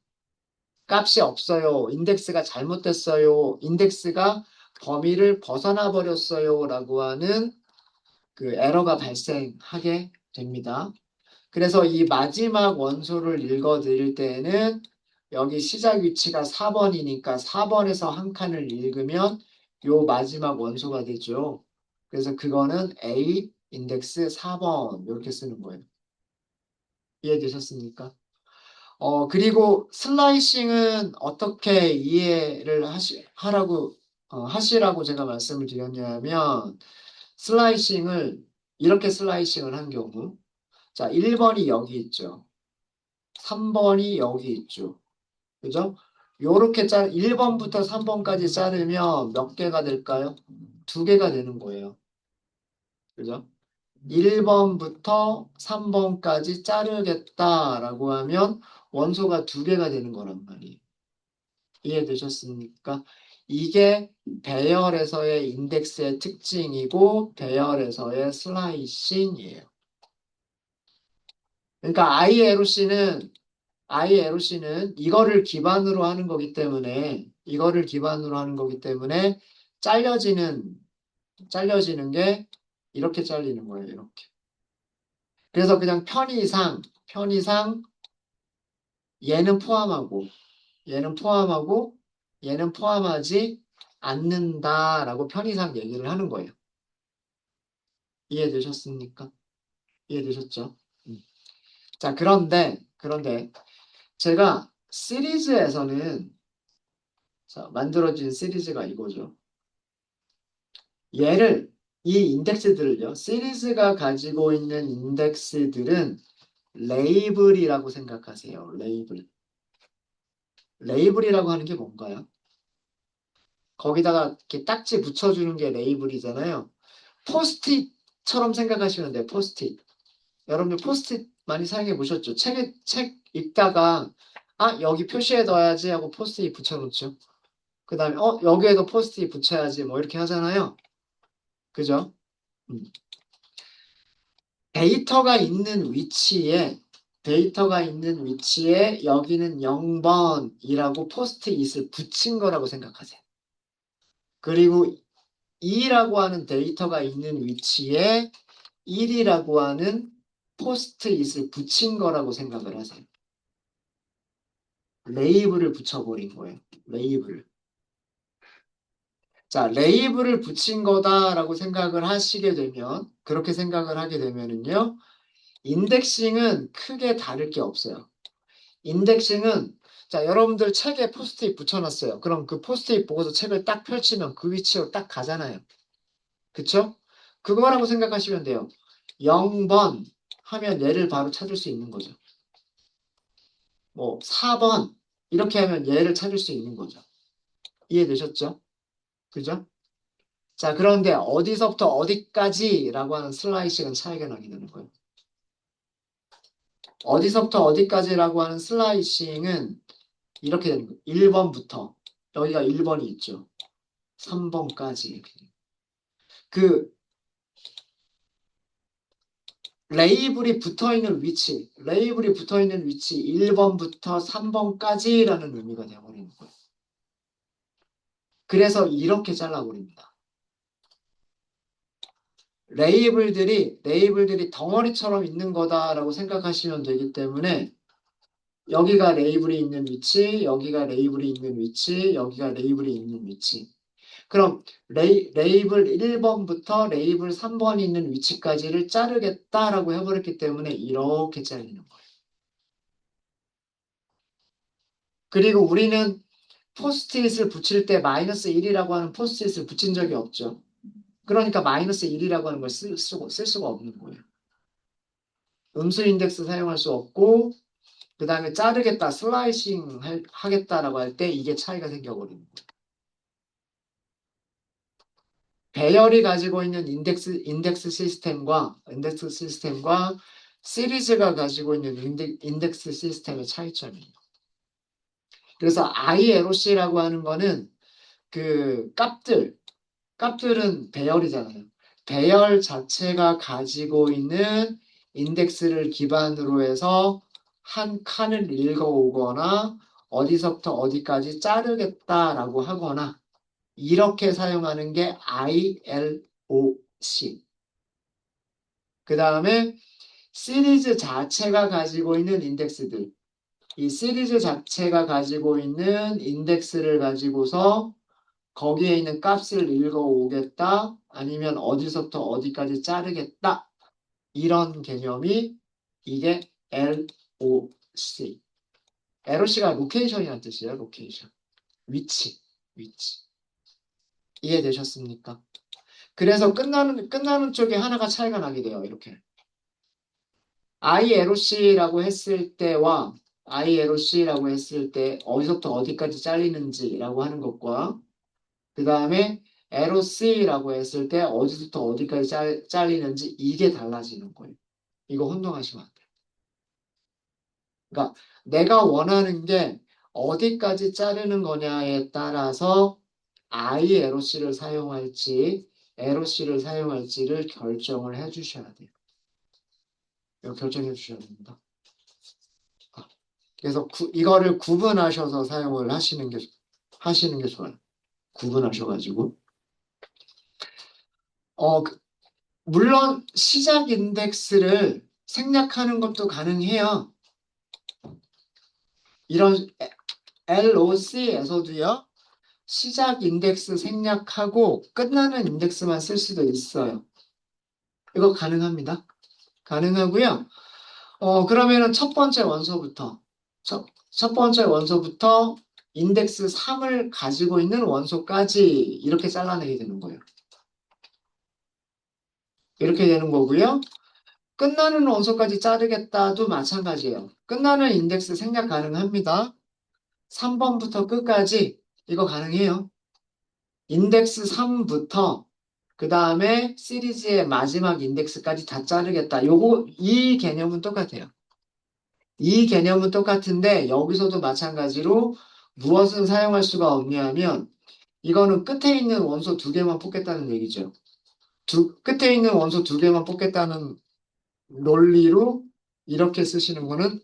값이 없어요. 인덱스가 잘못됐어요. 인덱스가 범위를 벗어나 버렸어요. 라고 하는 그 에러가 발생하게 됩니다. 그래서 이 마지막 원소를 읽어 드릴 때에는 여기 시작 위치가 4번이니까 4번에서 한 칸을 읽으면 요 마지막 원소가 되죠. 그래서 그거는 A 인덱스 4번 이렇게 쓰는 거예요. 이해되셨습니까? 그리고 슬라이싱은 어떻게 이해를 하시라고 제가 말씀을 드렸냐면, 슬라이싱을, 이렇게 슬라이싱을 한 경우, 자, 1번이 여기 있죠. 3번이 여기 있죠. 그죠? 요렇게 1번부터 3번까지 자르면 몇 개가 될까요? 두 개가 되는 거예요. 그죠? 1번부터 3번까지 자르겠다라고 하면 원소가 두 개가 되는 거란 말이에요. 이해되셨습니까? 이게 배열에서의 인덱스의 특징이고 배열에서의 슬라이싱이에요. 그러니까 ILOC는 이거를 기반으로 하는 거기 때문에 잘려지는 게 이렇게 잘리는 거예요. 이렇게. 그래서 그냥 편의상 얘는 포함하고 얘는 포함하고 얘는 포함하지 않는다라고 편의상 얘기를 하는 거예요. 이해되셨습니까? 이해되셨죠? 음. 자, 그런데 제가 시리즈에서는 자, 만들어진 시리즈가 이거죠. 얘를 이 인덱스들을요. 시리즈가 가지고 있는 인덱스들은 레이블이라고 생각하세요. 레이블이라고 하는 게 뭔가요? 거기다가 이렇게 딱지 붙여주는 게 레이블이잖아요. 포스트잇처럼 생각하시면 돼요. 포스트잇. 여러분들 포스트잇 많이 사용해 보셨죠? 책 읽다가 여기 표시해 둬야지 하고 포스트잇 붙여놓죠. 그 다음에 여기에도 포스트잇 붙여야지 뭐 이렇게 하잖아요. 그죠? 음. 데이터가 있는 위치에 여기는 0번이라고 포스트잇을 붙인 거라고 생각하세요. 그리고 2라고 하는 데이터가 있는 위치에 1이라고 하는 포스트잇을 붙인 거라고 생각을 하세요. 레이블을 붙여버린 거예요. 레이블을. 자, 레이블을 붙인 거다라고 생각을 하시게 되면, 그렇게 생각을 하게 되면은요, 인덱싱은 크게 다를 게 없어요. 인덱싱은, 자, 여러분들 책에 포스트잇 붙여놨어요. 그럼 그 포스트잇 보고서 책을 딱 펼치면 그 위치로 딱 가잖아요. 그쵸? 그거라고 생각하시면 돼요. 0번 하면 얘를 바로 찾을 수 있는 거죠. 뭐, 4번, 이렇게 하면 얘를 찾을 수 있는 거죠. 이해되셨죠? 그죠? 자, 그런데 어디서부터 어디까지라고 하는 슬라이싱은 차이가 나게 되는 거예요. 어디서부터 어디까지라고 하는 슬라이싱은 이렇게 되는 거예요. 1번부터 여기가 1번이 있죠. 3번까지 이렇게. 그 레이블이 붙어 있는 위치 1번부터 3번까지라는 의미가 되어버리는 거예요. 그래서 이렇게 잘라버립니다. 레이블들이 덩어리처럼 있는 거다라고 생각하시면 되기 때문에 여기가 레이블이 있는 위치, 여기가 레이블이 있는 위치, 여기가 레이블이 있는 위치. 그럼 레이블 1번부터 레이블 3번이 있는 위치까지를 자르겠다라고 해버렸기 때문에 이렇게 잘리는 거예요. 그리고 우리는 포스트잇을 붙일 때 마이너스 1이라고 하는 포스트잇을 붙인 적이 없죠. 그러니까 마이너스 1이라고 하는 걸 쓸 수가 없는 거예요. 음수 인덱스 사용할 수 없고 그 다음에 자르겠다, 슬라이싱 하겠다라고 할 때 이게 차이가 생겨버리는 거예요. 배열이 가지고 있는 인덱스 시스템과 시리즈가 가지고 있는 인덱스 시스템의 차이점이에요. 그래서 ILOC라고 하는 거는 그 값들은 배열이잖아요. 배열 자체가 가지고 있는 인덱스를 기반으로 해서 한 칸을 읽어오거나 어디서부터 어디까지 자르겠다라고 하거나 이렇게 사용하는 게 ILOC. 그 다음에 시리즈 자체가 가지고 있는 인덱스들. 이 시리즈 자체가 가지고 있는 인덱스를 가지고서 거기에 있는 값을 읽어오겠다. 아니면 어디서부터 어디까지 자르겠다. 이런 개념이 이게 LOC. LOC가 로케이션이라는 뜻이에요. 로케이션. 위치. 이해되셨습니까? 그래서 끝나는 쪽에 하나가 차이가 나게 돼요. 이렇게. ILOC라고 했을 때 어디서부터 어디까지 잘리는지라고 하는 것과 그 다음에 LOC라고 했을 때 어디서부터 어디까지 잘리는지 이게 달라지는 거예요. 이거 혼동하시면 안 돼요. 그러니까 내가 원하는 게 어디까지 자르는 거냐에 따라서 ILOC를 사용할지 LOC를 사용할지를 결정을 해 주셔야 돼요. 이거 결정해 주셔야 됩니다. 그래서 이거를 구분하셔서 사용을 하시는 게 좋아요. 구분하셔가지고. 물론 시작 인덱스를 생략하는 것도 가능해요. 이런 LOC에서도요. 시작 인덱스 생략하고 끝나는 인덱스만 쓸 수도 있어요. 이거 가능합니다. 가능하고요. 그러면은 첫 번째 원소부터 인덱스 3을 가지고 있는 원소까지 이렇게 잘라내게 되는 거예요. 이렇게 되는 거고요. 끝나는 원소까지 자르겠다도 마찬가지예요. 끝나는 인덱스 생략 가능합니다. 3번부터 끝까지 이거 가능해요. 인덱스 3부터 그 다음에 시리즈의 마지막 인덱스까지 다 자르겠다. 이 개념은 똑같아요. 이 개념은 똑같은데 여기서도 마찬가지로 무엇을 사용할 수가 없냐면 이거는 끝에 있는 원소 두 개만 뽑겠다는 얘기죠. 끝에 있는 원소 두 개만 뽑겠다는 논리로 이렇게 쓰시는 거는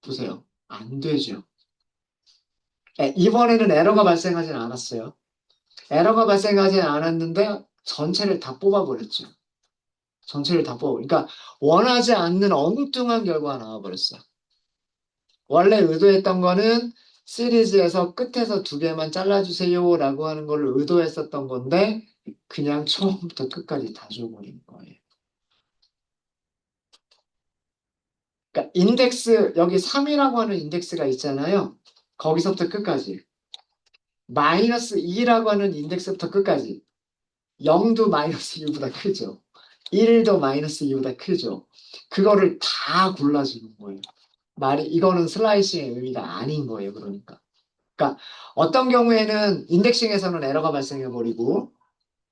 보세요. 안 되죠. 이번에는 에러가 발생하진 않았어요. 에러가 발생하진 않았는데 전체를 다 뽑아버렸죠. 전체를 다 뽑아. 그러니까 원하지 않는 엉뚱한 결과가 나와버렸어. 원래 의도했던 거는 시리즈에서 끝에서 두 개만 잘라주세요라고 하는 걸 의도했었던 건데 그냥 처음부터 끝까지 다 줘버린 거예요. 그러니까 인덱스 여기 3이라고 하는 인덱스가 있잖아요. 거기서부터 끝까지. 마이너스 2라고 하는 인덱스부터 끝까지. 0도 마이너스 2보다 크죠. 1도 마이너스 2보다 크죠. 그거를 다 골라주는 거예요. 이거는 슬라이싱의 의미가 아닌 거예요. 그러니까. 그러니까 어떤 경우에는 인덱싱에서는 에러가 발생해버리고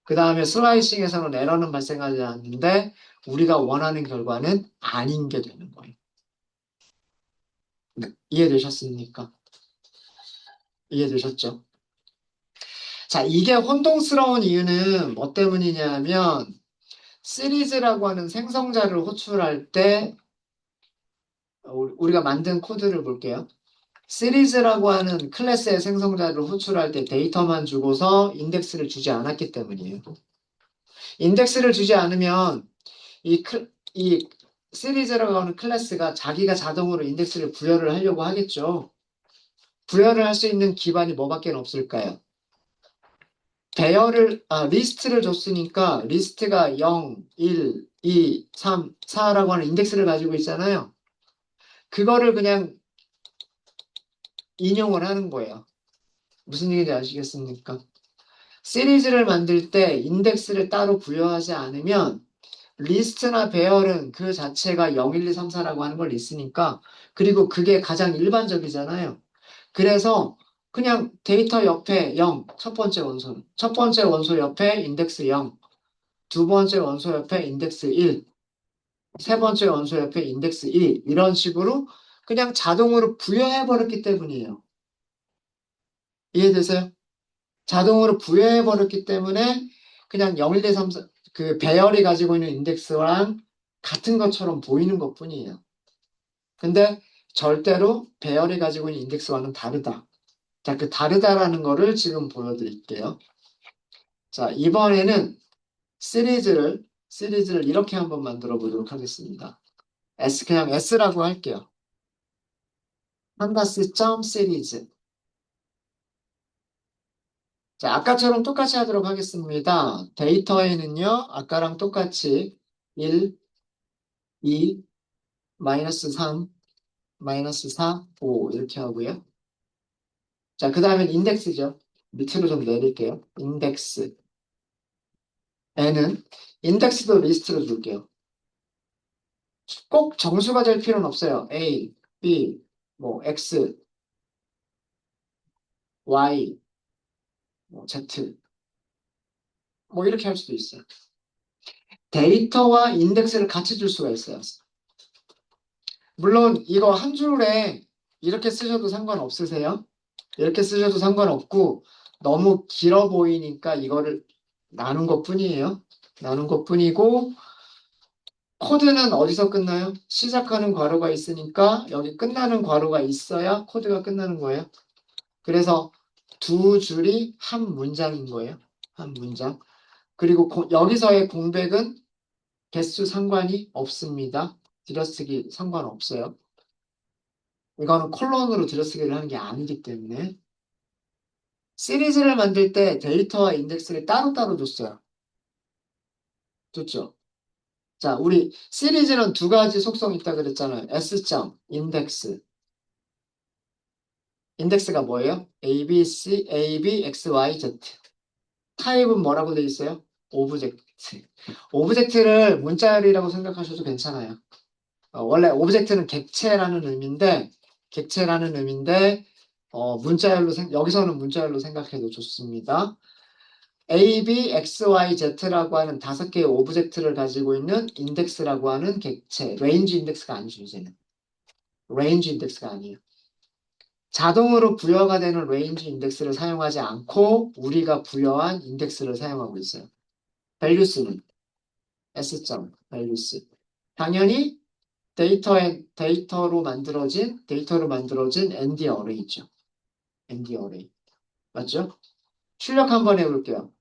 그 다음에 슬라이싱에서는 에러는 발생하지 않는데 우리가 원하는 결과는 아닌 게 되는 거예요. 네, 이해되셨습니까? 이해되셨죠? 자, 이게 혼동스러운 이유는 뭐 때문이냐면 시리즈라고 하는 생성자를 호출할 때 우리가 만든 코드를 볼게요. 시리즈라고 하는 클래스의 생성자를 호출할 때 데이터만 주고서 인덱스를 주지 않았기 때문이에요. 인덱스를 주지 않으면 이 시리즈라고 하는 클래스가 자기가 자동으로 인덱스를 부여를 하려고 하겠죠. 부여를 할 수 있는 기반이 뭐밖에 없을까요? 리스트를 줬으니까 리스트가 0, 1, 2, 3, 4라고 하는 인덱스를 가지고 있잖아요. 그거를 그냥 인용을 하는 거예요. 무슨 얘기인지 아시겠습니까? 시리즈를 만들 때 인덱스를 따로 부여하지 않으면 리스트나 배열은 그 자체가 0, 1, 2, 3, 4라고 하는 걸 있으니까 그리고 그게 가장 일반적이잖아요. 그래서 그냥 데이터 옆에 0, 첫 번째 원소 옆에 인덱스 0, 두 번째 원소 옆에 인덱스 1, 세 번째 원소 옆에 인덱스 2 이런 식으로 그냥 자동으로 부여해버렸기 때문이에요. 이해되세요? 자동으로 부여해버렸기 때문에 그냥 0, 1, 2, 3, 4, 그 배열이 가지고 있는 인덱스랑 같은 것처럼 보이는 것뿐이에요. 근데 절대로 배열이 가지고 있는 인덱스와는 다르다. 자, 그 다르다라는 거를 지금 보여드릴게요. 자, 이번에는 시리즈를 이렇게 한번 만들어 보도록 하겠습니다. 그냥 S라고 할게요. 판다스 점 시리즈. 자, 아까처럼 똑같이 하도록 하겠습니다. 데이터에는요, 아까랑 똑같이 1, 2, 마이너스 3, 마이너스 4, 5 이렇게 하고요. 자, 그 다음엔 인덱스죠. 밑으로 좀 내릴게요. 인덱스. N은 인덱스도 리스트로 줄게요. 꼭 정수가 될 필요는 없어요. A, B, 뭐 X, Y, 뭐 Z 뭐 이렇게 할 수도 있어요. 데이터와 인덱스를 같이 줄 수가 있어요. 물론 이거 한 줄에 이렇게 쓰셔도 상관없으세요. 이렇게 쓰셔도 상관없고 너무 길어 보이니까 이거를 나눈 것뿐이에요. 나눈 것뿐이고 코드는 어디서 끝나요? 시작하는 괄호가 있으니까 여기 끝나는 괄호가 있어야 코드가 끝나는 거예요. 그래서 두 줄이 한 문장인 거예요. 한 문장. 그리고 여기서의 공백은 개수 상관이 없습니다. 들여쓰기 상관없어요. 이거는 콜론으로 들여쓰기를 하는 게 아니기 때문에 시리즈를 만들 때 데이터와 인덱스를 따로따로 줬어요. 좋죠? 자, 우리 시리즈는 두 가지 속성이 있다 그랬잖아요. S.점, 인덱스. 인덱스가 뭐예요? A, B, C, A, B, X, Y, Z. 타입은 뭐라고 돼 있어요? 오브젝트. 오브젝트를 문자열이라고 생각하셔도 괜찮아요. 원래 오브젝트는 객체라는 의미인데, 여기서는 문자열로 생각해도 좋습니다. A, B, X, Y, Z라고 하는 5개의 오브젝트를 가지고 있는 인덱스라고 하는 객체, 레인지 인덱스가 아니죠, 이제는. 레인지 인덱스가 아니에요. 자동으로 부여가 되는 레인지 인덱스를 사용하지 않고 우리가 부여한 인덱스를 사용하고 있어요. 밸류스는 S.점, 밸류스. 당연히 데이터로 만들어진 ND 어레이죠. ND 어레이. 맞죠? 출력 한번 해볼게요.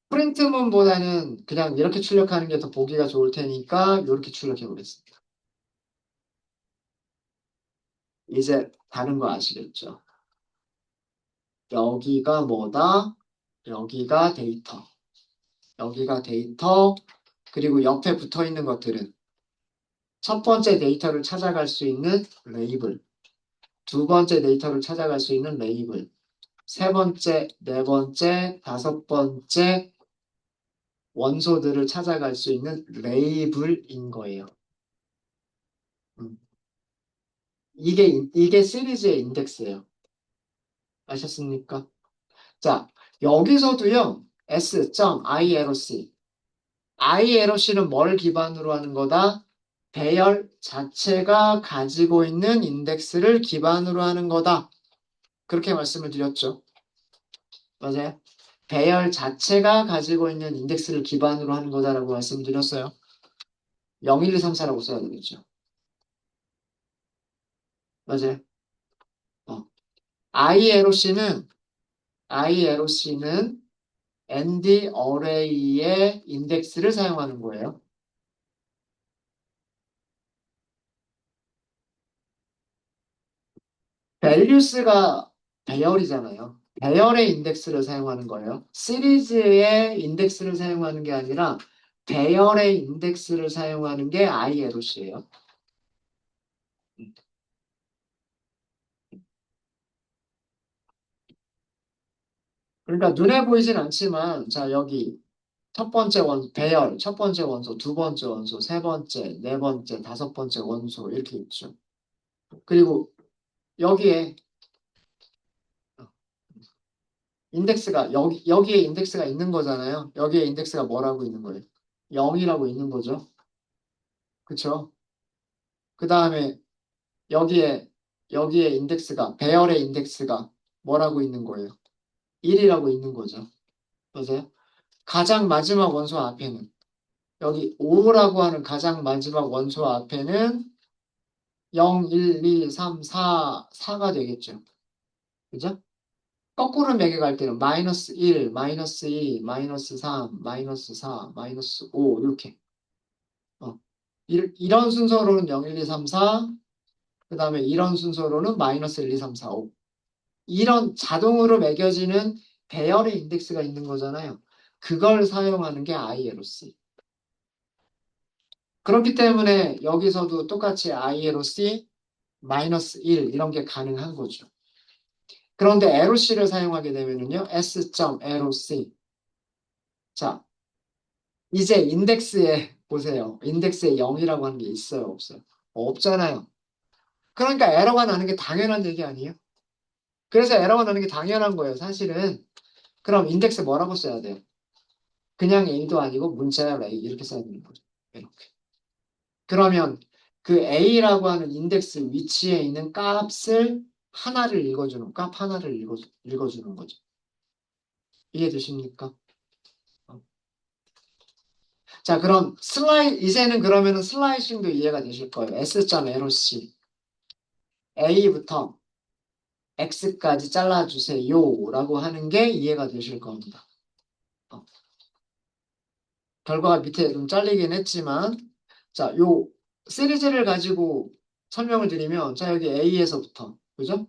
프린트문보다는 그냥 이렇게 출력하는 게 더 보기가 좋을 테니까 이렇게 출력해 보겠습니다. 이제 다른 거 아시겠죠? 여기가 뭐다? 여기가 데이터. 여기가 데이터. 그리고 옆에 붙어 있는 것들은 첫 번째 데이터를 찾아갈 수 있는 레이블. 두 번째 데이터를 찾아갈 수 있는 레이블. 세 번째, 네 번째, 다섯 번째 원소들을 찾아갈 수 있는 레이블인 거예요. 음. 이게 시리즈의 인덱스예요. 아셨습니까? 자, 여기서도요. S.ILC. ILC는 뭘 기반으로 하는 거다? 배열 자체가 가지고 있는 인덱스를 기반으로 하는 거다. 그렇게 말씀을 드렸죠. 맞아요. 배열 자체가 가지고 있는 인덱스를 기반으로 하는 거다라고 말씀드렸어요. 0, 1, 2, 3, 4라고 써야 되겠죠. 맞아요. 어. ILOC는 ND 어레이의 인덱스를 사용하는 거예요. values가 배열이잖아요. 배열의 인덱스를 사용하는 거예요. 시리즈의 인덱스를 사용하는 게 아니라 배열의 인덱스를 사용하는 게 ILOC예요. 그러니까 눈에 보이진 않지만 자 여기 첫 번째 배열, 첫 번째 원소, 두 번째 원소, 세 번째, 네 번째, 다섯 번째 원소 이렇게 있죠. 그리고 여기에 인덱스가 여기에 인덱스가 있는 거잖아요. 여기에 인덱스가 뭐라고 있는 거예요? 0이라고 있는 거죠. 그쵸? 그 다음에 여기에 인덱스가 배열의 인덱스가 뭐라고 있는 거예요? 1이라고 있는 거죠. 맞아요? 가장 마지막 원소 앞에는 여기 5라고 하는 가장 마지막 원소 앞에는 0, 1, 2, 3, 4가 되겠죠. 그죠? 거꾸로 매겨갈 때는 마이너스 1, 마이너스 2, 마이너스 3, 마이너스 4, 마이너스 5 이렇게 어. 이런 순서로는 0, 1, 2, 3, 4 그 다음에 이런 순서로는 마이너스 1, 2, 3, 4, 5 이런 자동으로 매겨지는 배열의 인덱스가 있는 거잖아요. 그걸 사용하는 게 ILOC. 그렇기 때문에 여기서도 똑같이 ILOC 마이너스 1 이런 게 가능한 거죠. 그런데 LOC를 사용하게 되면은요. S.LOC. 자, 이제 인덱스에 보세요. 인덱스에 0이라고 하는 게 있어요, 없어요? 없잖아요. 그러니까 에러가 나는 게 당연한 얘기 아니에요? 그래서 에러가 나는 게 당연한 거예요, 사실은. 그럼 인덱스 뭐라고 써야 돼요? 그냥 A도 아니고 문자열 A 이렇게 써야 되는 거죠. 이렇게. 그러면 그 A라고 하는 인덱스 위치에 있는 값을 하나를 읽어주는, 값 하나를 읽어주는 거죠. 이해되십니까? 어. 자, 그럼 이제는 그러면은 슬라이싱도 이해가 되실 거예요. S.LOC. A부터 X까지 잘라주세요. 라고 하는 게 이해가 되실 겁니다. 어. 결과가 밑에 좀 잘리긴 했지만, 자, 요 시리즈를 가지고 설명을 드리면, 자, 여기 A에서부터, 그죠?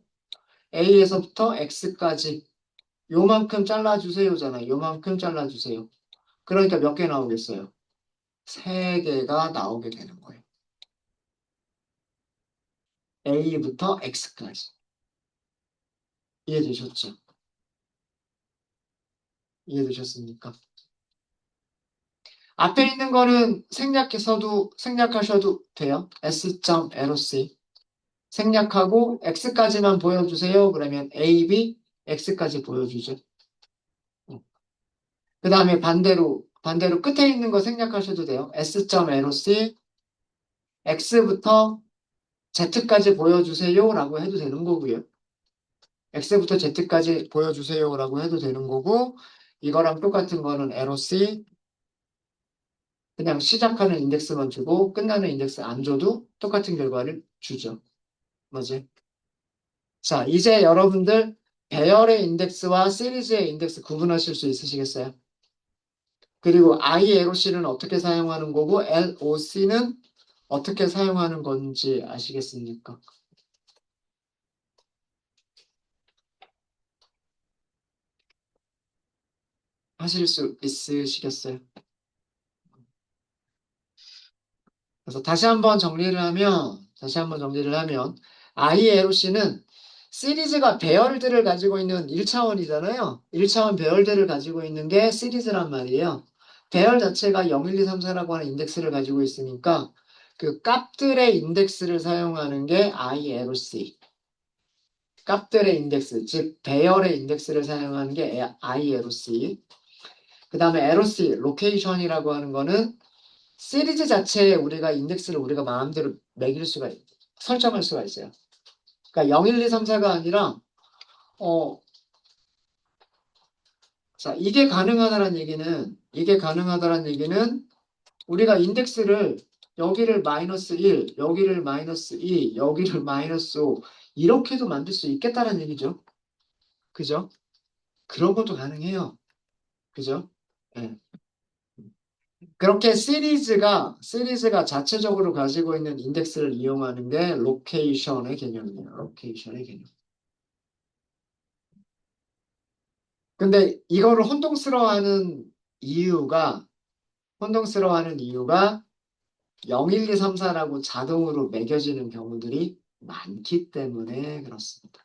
A에서부터 X까지 요만큼 잘라주세요잖아요. 요만큼 잘라주세요. 그러니까 몇 개 나오겠어요? 세 개가 나오게 되는 거예요. A부터 X까지. 이해되셨죠? 이해되셨습니까? 앞에 있는 거는 생략하셔도 돼요. S.LOC. 생략하고 X까지만 보여주세요. 그러면 A, B, X까지 보여주죠. 그 다음에 반대로 끝에 있는 거 생략하셔도 돼요. S.LOC, X부터 Z까지 보여주세요. 라고 해도 되는 거고요. X부터 Z까지 보여주세요. 라고 해도 되는 거고, 이거랑 똑같은 거는 LOC, 그냥 시작하는 인덱스만 주고 끝나는 인덱스 안 줘도 똑같은 결과를 주죠. 뭐지? 자, 이제 여러분들 배열의 인덱스와 시리즈의 인덱스 구분하실 수 있으시겠어요? 그리고 ILOC는 어떻게 사용하는 거고 LOC는 어떻게 사용하는 건지 아시겠습니까? 하실 수 있으시겠어요? 그래서 다시 한번 정리를 하면 ILOC는 시리즈가 배열들을 가지고 있는 1차원이잖아요. 1차원 배열들을 가지고 있는 게 시리즈란 말이에요. 배열 자체가 0, 1, 2, 3, 4라고 하는 인덱스를 가지고 있으니까 그 값들의 인덱스를 사용하는 게 ILOC. 값들의 인덱스, 즉 배열의 인덱스를 사용하는 게 ILOC. 그 다음에 LOC, 로케이션이라고 하는 거는 시리즈 자체에 우리가 인덱스를 우리가 마음대로 매길 수가 설정할 수가 있어요. 그러니까 0, 1, 2, 3, 4가 아니라 어, 자, 이게 가능하다는 얘기는 우리가 인덱스를 여기를 마이너스 1, 여기를 마이너스 2, 여기를 마이너스 5 이렇게도 만들 수 있겠다는 얘기죠. 그죠? 그런 것도 가능해요. 그죠? 예. 그렇게 시리즈가 자체적으로 가지고 있는 인덱스를 이용하는 게 로케이션의 개념이에요. 로케이션의 개념. 근데 이거를 혼동스러워하는 이유가 0, 1, 2, 3, 4라고 자동으로 매겨지는 경우들이 많기 때문에 그렇습니다.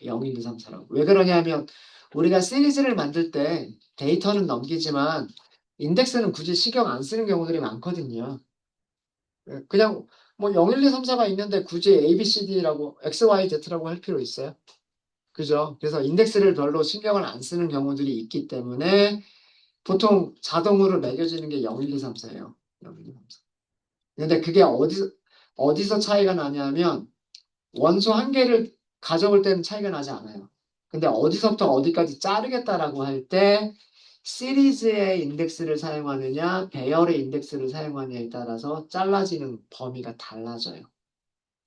0, 1, 2, 3, 4라고. 왜 그러냐면 우리가 시리즈를 만들 때 데이터는 넘기지만 인덱스는 굳이 신경 안 쓰는 경우들이 많거든요. 그냥 뭐 0, 1, 2, 3, 4가 있는데 굳이 A, B, C, D라고 X, Y, Z라고 할 필요 있어요? 그죠? 그래서 인덱스를 별로 신경을 안 쓰는 경우들이 있기 때문에 보통 자동으로 매겨지는 게 0, 1, 2, 3, 4예요. 0, 1, 2, 3, 4. 근데 그게 어디서 차이가 나냐면 원소 한 개를 가져올 때는 차이가 나지 않아요. 근데 어디서부터 어디까지 자르겠다라고 할 때 시리즈의 인덱스를 사용하느냐, 배열의 인덱스를 사용하느냐에 따라서 잘라지는 범위가 달라져요.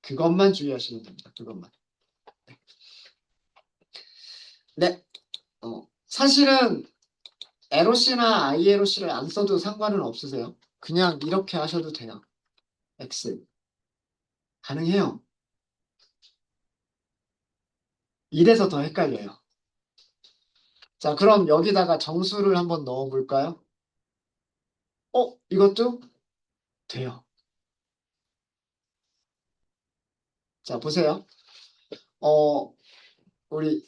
그것만 주의하시면 됩니다. 그것만. 네. 사실은 LOC나 ILOC를 안 써도 상관은 없으세요. 그냥 이렇게 하셔도 돼요. X. 가능해요. 이래서 더 헷갈려요. 자, 그럼 여기다가 정수를 한번 넣어볼까요? 이것도 돼요. 자, 보세요. 어, 우리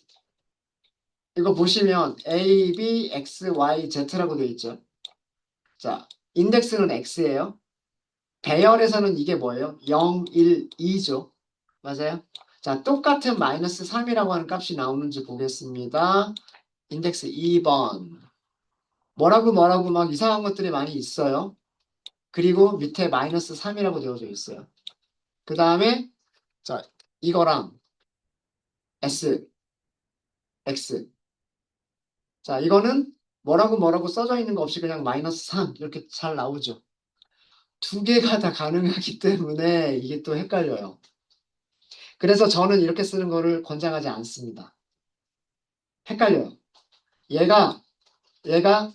이거 보시면 A, B, X, Y, Z라고 되어 있죠. 자, 인덱스는 X예요. 배열에서는 이게 뭐예요? 0, 1, 2죠. 맞아요? 자, 똑같은 마이너스 3이라고 하는 값이 나오는지 보겠습니다. 인덱스 2번. 뭐라고 막 이상한 것들이 많이 있어요. 그리고 밑에 마이너스 3이라고 되어져 있어요. 그 다음에 자, 이거랑 S, X. 자, 이거는 뭐라고 써져 있는 거 없이 그냥 마이너스 3 이렇게 잘 나오죠. 두 개가 다 가능하기 때문에 이게 또 헷갈려요. 그래서 저는 이렇게 쓰는 거를 권장하지 않습니다. 헷갈려요. 얘가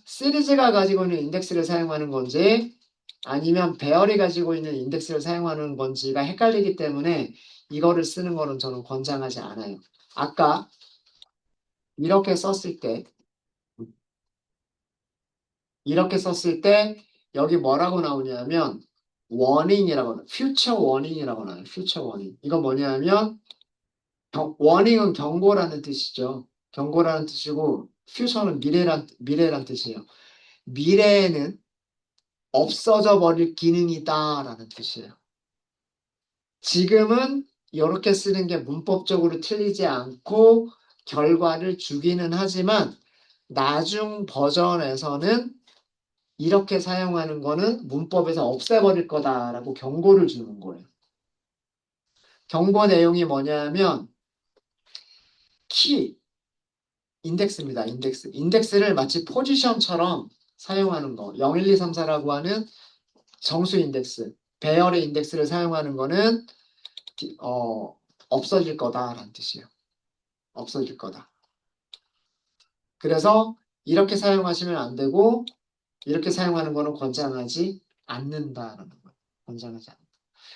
시리즈가 가지고 있는 인덱스를 사용하는 건지 아니면 배열이 가지고 있는 인덱스를 사용하는 건지가 헷갈리기 때문에 이거를 쓰는 거는 저는 권장하지 않아요. 아까 이렇게 썼을 때 이렇게 썼을 때 여기 뭐라고 나오냐면 워닝이라고 퓨처 워닝이라고 나와요. 퓨처 워닝. 이거 뭐냐면 워닝은 경고라는 뜻이죠. 경고라는 뜻이고 퓨처는 미래란 뜻이에요. 미래에는 없어져 버릴 기능이다라는 뜻이에요. 지금은 이렇게 쓰는 게 문법적으로 틀리지 않고 결과를 주기는 하지만 나중 버전에서는 이렇게 사용하는 거는 문법에서 없애버릴 거다라고 경고를 주는 거예요. 경고 내용이 뭐냐면 키, 인덱스입니다. 인덱스. 인덱스를 마치 포지션처럼 사용하는 거. 0, 1, 2, 3, 4라고 하는 정수 인덱스, 배열의 인덱스를 사용하는 거는 없어질 거다라는 뜻이에요. 없어질 거다. 그래서 이렇게 사용하시면 안 되고 이렇게 사용하는 거는 권장하지 않는다라는 거예요. 권장하지 않는다.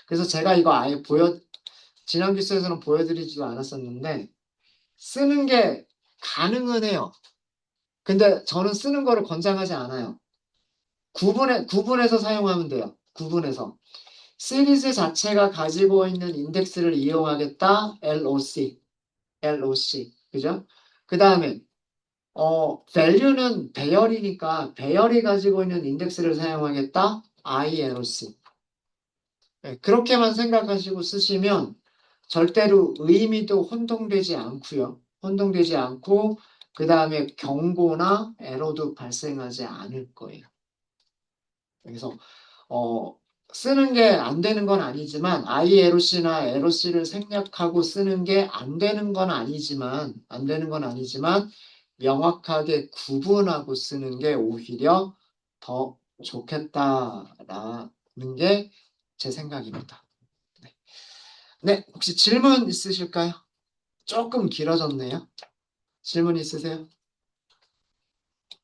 그래서 제가 이거 아예 지난 기수에서는 보여드리지도 않았었는데 쓰는 게 가능은 해요. 근데 저는 쓰는 거를 권장하지 않아요. 구분해서 사용하면 돼요. 구분해서. 시리즈 자체가 가지고 있는 인덱스를 이용하겠다. LOC. LOC. 그죠? 그 다음에 value는 배열이니까 배열이 가지고 있는 인덱스를 사용하겠다. ILOC. 네, 그렇게만 생각하시고 쓰시면 절대로 의미도 혼동되지 않고요. 혼동되지 않고 그 다음에 경고나 에러도 발생하지 않을 거예요. 그래서 어, 쓰는 게 안 되는 건 아니지만 ILOC나 LOC를 생략하고 쓰는 게 안 되는 건 아니지만 명확하게 구분하고 쓰는 게 오히려 더 좋겠다라는 게 제 생각입니다. 네. 네, 혹시 질문 있으실까요? 조금 길어졌네요. 질문 있으세요?